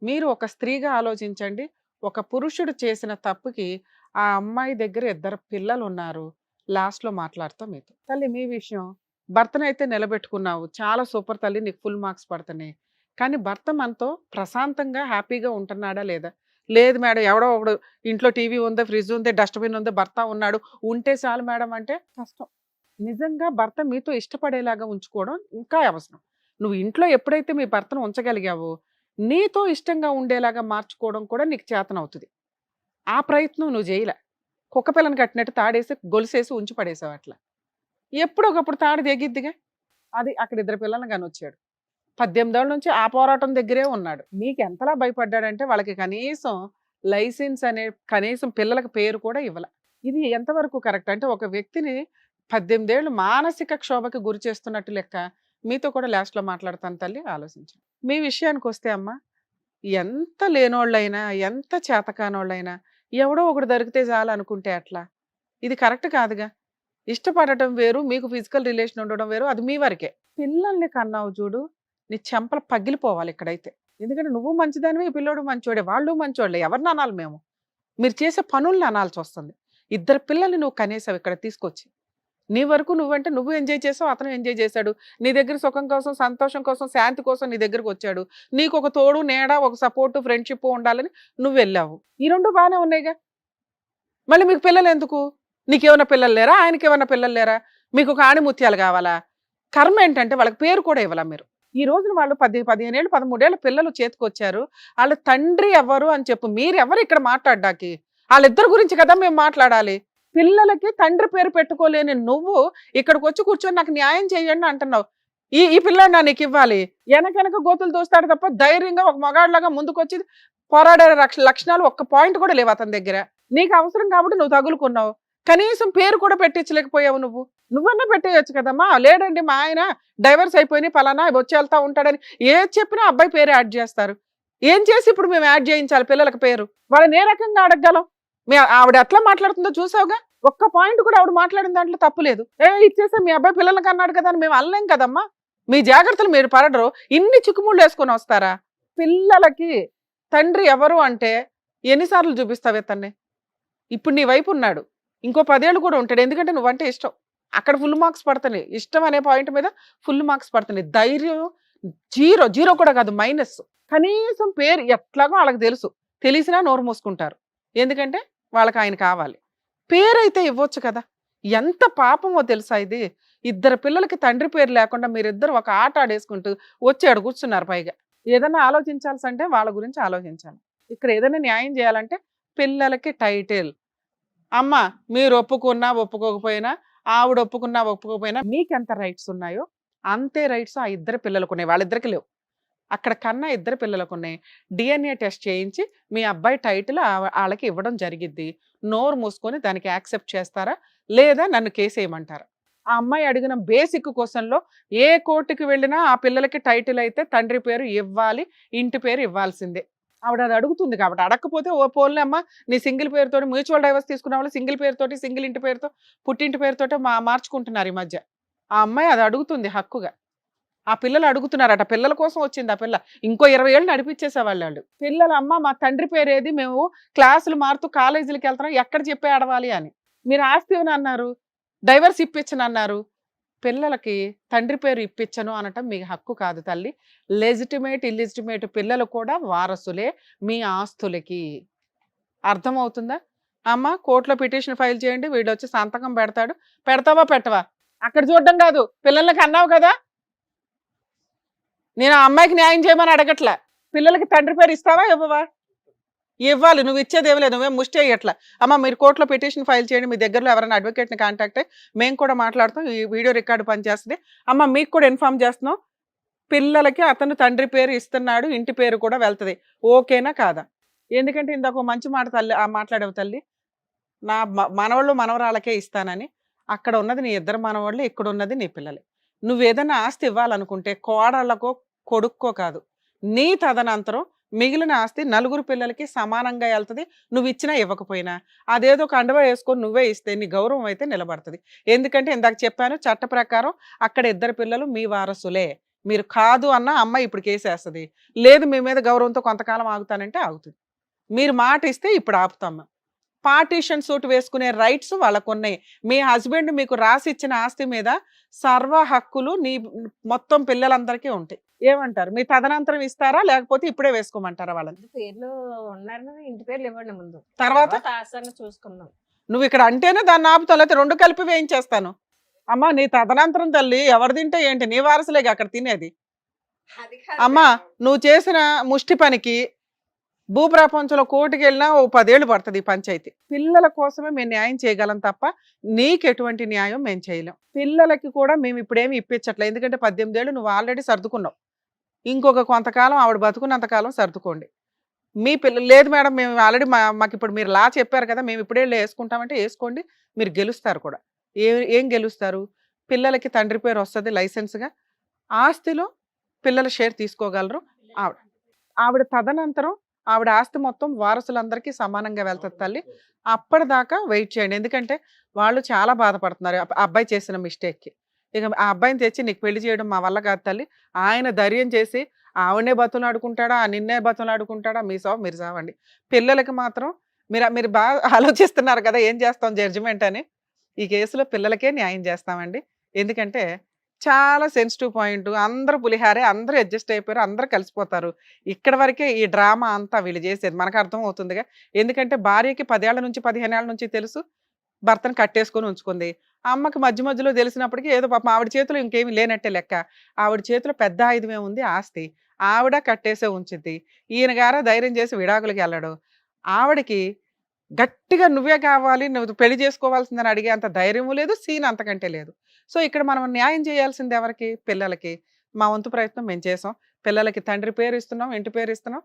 మీరు ఒక స్త్రీగా ఆలోచించండి. ఒక పురుషుడు చేసిన తప్పుకి ఆ అమ్మాయి దగ్గర 2 పిల్లలు ఉన్నారు. లాస్ట్లో మాట్లాడతాం మీతో. తల్లి మీ విషయం, భర్తనైతే నిలబెట్టుకున్నావు, చాలా సూపర్ తల్లి, నీకు ఫుల్ మార్క్స్ పడుతున్నాయి. కానీ భర్త మనతో ప్రశాంతంగా హ్యాపీగా ఉంటున్నాడా లేదా? లేదు మేడం, ఎవడో ఒకడు ఇంట్లో టీవీ ఉంది, ఫ్రిడ్జ్ ఉంది, డస్ట్బిన్ ఉంది, భర్త ఉన్నాడు, ఉంటే చాలు మేడం అంటే కష్టం. నిజంగా భర్త మీతో ఇష్టపడేలాగా ఉంచుకోవడం ఇంకా అవసరం. నువ్వు ఇంట్లో ఎప్పుడైతే మీ భర్తను ఉంచగలిగావో నీతో ఇష్టంగా ఉండేలాగా మార్చుకోవడం కూడా నీకు చేతనవుతుంది. ఆ ప్రయత్నం నువ్వు చేయలే. కుక్క పిల్లని కట్టినట్టు తాడేసి గొలుసేసి ఉంచి పడేసావు అట్లా. ఎప్పుడొకప్పుడు తాడు దిగిద్దిగా. అది అక్కడ 2 పిల్లలను కానొచ్చాడు. 18 ఏళ్ళ నుంచి ఆ పోరాటం దగ్గరే ఉన్నాడు. మీకు ఎంతలా భయపడ్డాడంటే వాళ్ళకి కనీసం లైసెన్స్ అనే కనీసం పిల్లలకు పేరు కూడా ఇవ్వాల. ఇది ఎంతవరకు కరెక్ట్? అంటే ఒక వ్యక్తిని 18 ఏళ్ళు మానసిక క్షోభకి గురి చేస్తున్నట్టు లెక్క. మీతో కూడా లాస్ట్లో మాట్లాడతాను తల్లి, ఆలోచించండి. మీ విషయానికి వస్తే అమ్మ, ఎంత లేనోళ్ళైనా ఎంత చేతకానోళ్ళైనా ఎవడో ఒకడు దొరికితే చాలు అనుకుంటే అట్లా ఇది కరెక్ట్ కాదుగా. ఇష్టపడటం వేరు, మీకు ఫిజికల్ రిలేషన్ ఉండడం వేరు, అది మీ వరకే. పిల్లల్ని కన్నావు చూడు, నీ చెంపలు పగిలిపోవాలి ఇక్కడైతే. ఎందుకంటే నువ్వు మంచిదానివి, ఈ పిల్లోడు మంచోడే, వాళ్ళు మంచోళ్ళే. ఎవరిని అనాలి మేము? మీరు చేసే పనుల్ని అనాల్సి వస్తుంది. 2 పిల్లల్ని నువ్వు కనేసావు ఇక్కడ తీసుకొచ్చి. నీ వరకు నువ్వంటే నువ్వు ఎంజాయ్ చేసావు, అతను ఎంజాయ్ చేశాడు. నీ దగ్గర సుఖం కోసం, సంతోషం కోసం, శాంతి కోసం నీ దగ్గరకు వచ్చాడు. నీకు ఒక తోడు నీడ, ఒక సపోర్టు, ఫ్రెండ్షిప్ ఉండాలని నువ్వు వెళ్ళావు. ఈ 2 బాగానే ఉన్నాయిగా. మళ్ళీ మీకు పిల్లలు ఎందుకు? నీకేమన్నా పిల్లలు లేరా? ఆయనకి ఏమన్నా పిల్లలు లేరా? మీకు ఒక ఆణిముత్యాలు కావాలా? కర్మ ఏంటంటే వాళ్ళకి పేరు కూడా ఇవ్వాలా మీరు? ఈ రోజున వాళ్ళు 15 ఏళ్ళు 13 ఏళ్ళ పిల్లలు చేతికి వచ్చారు. వాళ్ళ తండ్రి ఎవరు అని చెప్పు. మీరెవరు ఇక్కడ మాట్లాడ్డానికి? వాళ్ళిద్దరి గురించి కదా మేము మాట్లాడాలి. పిల్లలకి తండ్రి పేరు పెట్టుకోలేని నువ్వు ఇక్కడికి వచ్చి కూర్చొని నాకు న్యాయం చేయండి అంటున్నావు. ఈ పిల్లాడు నా నీకు ఇవ్వాలి. వెనక గోతులు దోస్తాడు తప్ప ధైర్యంగా ఒక మగాడిలాగా ముందుకొచ్చి పోరాడే లక్షణాలు ఒక్క పాయింట్ కూడా లేవు అతని దగ్గర. నీకు అవసరం కాబట్టి నువ్వు తగులుకున్నావు. కనీసం పేరు కూడా పెట్టించలేకపోయావు. నువ్వన్నా పెట్టేయచ్చు కదమ్మా. లేడండి మా ఆయన డైవర్స్ అయిపోయినాయి, పలానా వచ్చి వెళ్తా ఉంటాడని ఏది చెప్పినా అబ్బాయి పేరు యాడ్ చేస్తారు. ఏం చేసి ఇప్పుడు మేము యాడ్ చేయించాలి పిల్లలకి పేరు? వాళ్ళని ఏ రకంగా అడగగలం? ఆవిడ ఎట్లా మాట్లాడుతుందో చూసావుగా. ఒక్క పాయింట్ కూడా ఆవిడ మాట్లాడిన దాంట్లో తప్పు లేదు. ఇచ్చేసా మీ అబ్బాయి పిల్లలకి అన్నాడు కదా అని మేము అనలేం కదమ్మా. మీ జాగ్రత్తలు మీరు పడరు. ఇన్ని చిక్కుముళ్ళు వేసుకొని వస్తారా? పిల్లలకి తండ్రి ఎవరు అంటే ఎన్నిసార్లు చూపిస్తావే తన్ని? ఇప్పుడు నీ వైపు ఉన్నాడు, ఇంకో 10 ఏళ్ళు కూడా ఉంటాడు. ఎందుకంటే నువ్వంటే ఇష్టం. అక్కడ ఫుల్ మార్క్స్ పడుతున్నాయి. ఇష్టం అనే పాయింట్ మీద ఫుల్ మార్క్స్ పడుతున్నాయి. ధైర్యం 0 కూడా కాదు, మైనస్. కనీసం పేరు ఎట్లాగో వాళ్ళకి తెలుసు. తెలిసినా నోరు మూసుకుంటారు. ఎందుకంటే వాళ్ళకి ఆయన కావాలి. పేరైతే ఇవ్వచ్చు కదా. ఎంత పాపమో తెలుసా ఇది? 2 పిల్లలకి తండ్రి పేరు లేకుండా మీరిద్దరు ఒక ఆట ఆడేసుకుంటూ వచ్చాడు కూర్చున్నారు. పైగా ఏదైనా ఆలోచించాల్సి అంటే వాళ్ళ గురించి ఆలోచించాలి. ఇక్కడ ఏదైనా న్యాయం చేయాలంటే పిల్లలకి టైటిల్. అమ్మ మీరు ఒప్పుకున్నా ఒప్పుకోకపోయినా, ఆవిడ ఒప్పుకున్నా ఒప్పుకోకపోయినా మీకు ఎంత రైట్స్ ఉన్నాయో అంతే రైట్స్ ఆ 2 పిల్లలకు ఉన్నాయి. వాళ్ళిద్దరికి లేవు. అక్కడ కన్నా 2 పిల్లలకు ఉన్నాయి. DNA టెస్ట్ చేయించి మీ అబ్బాయి టైటిల్ వాళ్ళకి ఇవ్వడం జరిగిద్ది. నోరు మూసుకొని దానికి యాక్సెప్ట్ చేస్తారా లేదా నన్ను కేసు వేయమంటారా? ఆ అమ్మాయి అడిగిన బేసిక్ క్వశ్చన్లో ఏ కోర్టుకి వెళ్ళినా ఆ పిల్లలకి టైటిల్ అయితే తండ్రి పేరు ఇవ్వాలి, ఇంటి పేరు ఇవ్వాల్సిందే. ఆవిడ అది అడుగుతుంది కాబట్టి. అడగకపోతే ఓ పోన్లే అమ్మ నీ సింగిల్ పేరుతో మ్యూచువల్ డైవర్స్ తీసుకున్న వాళ్ళు సింగిల్ పేరుతోటి, సింగిల్ ఇంటి పేరుతో, పుట్టింటి పేరుతో మార్చుకుంటున్నారు ఈ మధ్య. ఆ అమ్మాయి అది అడుగుతుంది హక్కుగా. ఆ పిల్లలు అడుగుతున్నారట. పిల్లల కోసం వచ్చింది ఆ పిల్ల. ఇంకో 20 ఏళ్ళు నడిపించేసేవాళ్ళు వాళ్ళు. పిల్లలు అమ్మ మా తండ్రి పేరు ఏది, మేము క్లాసులు మారుతూ కాలేజీలకు వెళ్తున్నాం, ఎక్కడ చెప్పే ఆడవాలి అని. మీరు ఆస్తి ఏమని అన్నారు? డైవర్స్ ఇప్పించను అన్నారు. పిల్లలకి తండ్రి పేరు ఇప్పించను అనటం మీ హక్కు కాదు తల్లి. లెజిటిమేట్ ఇల్లిజిటిమేట్ పిల్లలు కూడా వారసులే మీ ఆస్తులకి. అర్థమవుతుందా? అమ్మ కోర్టులో పిటిషన్ ఫైల్ చేయండి, వీడు వచ్చి సంతకం పెడతాడు. పెడతావా పెట్టవా? అక్కడ చూడడం కాదు, పిల్లలకి అన్నావు కదా. నేను ఆ అమ్మాయికి న్యాయం చేయమని అడగట్లా. పిల్లలకి తండ్రి పేరు ఇస్తావా ఇవ్వవా? ఇవ్వాలి. నువ్వు ఇచ్చేది ఏమి లేదు, నువ్వేం ముష్టి అయ్యట్లా. అమ్మ మీరు కోర్టులో పిటిషన్ ఫైల్ చేయండి, మీ దగ్గరలో ఎవరైనా అడ్వకేట్ని కాంటాక్ట్ అయ్యి మేము కూడా మాట్లాడుతాం, ఈ వీడియో రికార్డు పనిచేస్తుంది. అమ్మ మీకు కూడా ఇన్ఫార్మ్ చేస్తున్నాం, పిల్లలకి అతను తండ్రి పేరు ఇస్తున్నాడు, ఇంటి పేరు కూడా వెళ్తుంది. ఓకేనా కాదా? ఎందుకంటే ఇందాక ఒక మంచి మాట తల్లి మాట్లాడేవు తల్లి, నా మనవాళ్ళు మనవరాలకే ఇస్తానని. అక్కడ ఉన్నది నీ ఇద్దరు మనవాళ్ళు, ఇక్కడ ఉన్నది నీ పిల్లలే. నువ్వు ఏదైనా ఆస్తి ఇవ్వాలనుకుంటే కోడళ్ళకో కొడుక్కో కాదు, నీ తదనంతరం మిగిలిన ఆస్తి నలుగురు పిల్లలకి సమానంగా వెళ్తుంది. నువ్వు ఇచ్చినా ఇవ్వకపోయినా అదేదో కండువా వేసుకొని నువ్వే ఇస్తే నీ గౌరవం అయితే నిలబడుతుంది. ఎందుకంటే ఇందాక చెప్పాను, చట్ట ప్రకారం అక్కడ ఇద్దరు పిల్లలు మీ వారసులే. మీరు కాదు అన్న అమ్మాయి ఇప్పుడు కేసేస్తుంది. లేదు మీ మీద గౌరవంతో కొంతకాలం ఆగుతానంటే ఆగుతుంది. మీరు మాట ఇస్తే ఇప్పుడు ఆపుతాము. పార్టీషన్ సూట్ వేసుకునే రైట్స్ వాళ్ళకు ఉన్నాయి. మీ హస్బెండ్ మీకు రాసి ఇచ్చిన ఆస్తి మీద సర్వ హక్కులు నీ మొత్తం పిల్లలందరికీ ఉంటాయి. ఏమంటారు? మీ తదనంతరం ఇస్తారా లేకపోతే ఇప్పుడే వేసుకోమంటారా వాళ్ళని? పేర్లు ఉన్నారు, ఇంటి పేర్లు ఇవ్వండి ముందు, తర్వాత ఆస్తిని చూసుకుందాం. నువ్వు ఇక్కడ అంటేనే దాన్ని ఆపుతావు, లేకపోతే రెండు కలిపి వేయించేస్తాను. అమ్మా నీ తదనంతరం తల్లి ఎవరు తింటే ఏంటి, నీ వారసులేగా అక్కడ తినేది. అమ్మా నువ్వు చేసిన ముష్టి పనికి భూప్రపంచంలో కోర్టుకి వెళ్ళినా ఓ 10 ఏళ్ళు పడుతుంది ఈ పంచాయతీ. పిల్లల కోసమే మేము న్యాయం చేయగలం తప్ప నీకు ఎటువంటి న్యాయం మేము చేయలేం. పిల్లలకి కూడా మేము ఇప్పుడేమి ఇప్పించట్లేదు, ఎందుకంటే 18 ఏళ్ళు నువ్వు ఆల్రెడీ సర్దుకున్నావు. ఇంకొక కొంతకాలం ఆవిడ బతుకున్నంతకాలం సర్దుకోండి. మీ పిల్లలు లేదు మేడం మేము ఆల్రెడీ మాకు ఇప్పుడు మీరు లా చెప్పారు కదా, మేము ఇప్పుడే వేసుకుంటామంటే వేసుకోండి, మీరు గెలుస్తారు కూడా. ఏం గెలుస్తారు? పిల్లలకి తండ్రి పేరు వస్తుంది లైసెన్స్గా, ఆస్తిలో పిల్లల షేర్ తీసుకోగలరు. ఆవిడ తదనంతరం ఆవిడ ఆస్తి మొత్తం వారసులందరికీ సమానంగా వెళ్తుంది తల్లి. అప్పటిదాకా వెయిట్ చేయండి, ఎందుకంటే వాళ్ళు చాలా బాధపడుతున్నారు అబ్బాయి చేసిన మిస్టేక్కి. ఇక ఆ అబ్బాయిని తెచ్చి నీకు పెళ్లి చేయడం మా వల్ల కాదు తల్లి. ఆయన ధైర్యం చేసి ఆవిడనే బతులాడుకుంటాడా, నిన్నే బతులాడుకుంటాడా, మీ సావు మీరు సావండి. పిల్లలకి మాత్రం మీరు బాగా ఆలోచిస్తున్నారు కదా ఏం చేస్తాం జడ్జిమెంట్ అని. ఈ కేసులో పిల్లలకే న్యాయం చేస్తామండి. ఎందుకంటే చాలా సెన్సిటివ్ పాయింట్. అందరూ పులిహారే, అందరూ అడ్జస్ట్ అయిపోయారు, అందరూ కలిసిపోతారు. ఇక్కడ వరకే ఈ డ్రామా అంతా వీళ్ళు చేసేది మనకు అర్థం అవుతుందిగా. ఎందుకంటే భార్యకి 10 ఏళ్ల నుంచి 15 ఏళ్ల నుంచి తెలుసు భర్తను కట్టేసుకొని ఉంచుకుంది. అమ్మకి మధ్య మధ్యలో తెలిసినప్పటికీ ఏదో పాపం ఆవిడ చేతిలో ఇంకేమీ లేనట్టే లెక్క. ఆవిడ చేతిలో పెద్ద ఆయుధమే ఉంది ఆస్తి, ఆవిడ కట్టేసే ఉంచిద్ది. ఈయన గారా ధైర్యం చేసి విడాకులకి వెళ్ళడు. ఆవిడకి గట్టిగా నువ్వే కావాలి, నువ్వు పెళ్లి చేసుకోవాల్సిందని అడిగే అంత ధైర్యము లేదు, సీన్ అంతకంటే లేదు. సో ఇక్కడ మనం న్యాయం చేయాల్సింది ఎవరికి? పిల్లలకి. మా వంతు ప్రయత్నం మేము చేసాం. పిల్లలకి తండ్రి పేరు ఇస్తున్నాం, ఇంటి పేరు ఇస్తున్నాం.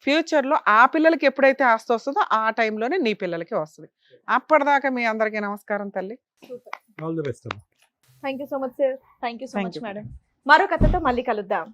ఫ్యూచర్లో ఆ పిల్లలకి ఎప్పుడైతే ఆస్తి వస్తుందో ఆ టైంలోనే నీ పిల్లలకి వస్తుంది. అప్పటిదాకా మీ అందరికీ నమస్కారం తల్లి. All the best. Thank you so much sir. Thank you so Thank much you. Madam. మరో కథతో మళ్ళీ కలుద్దాం.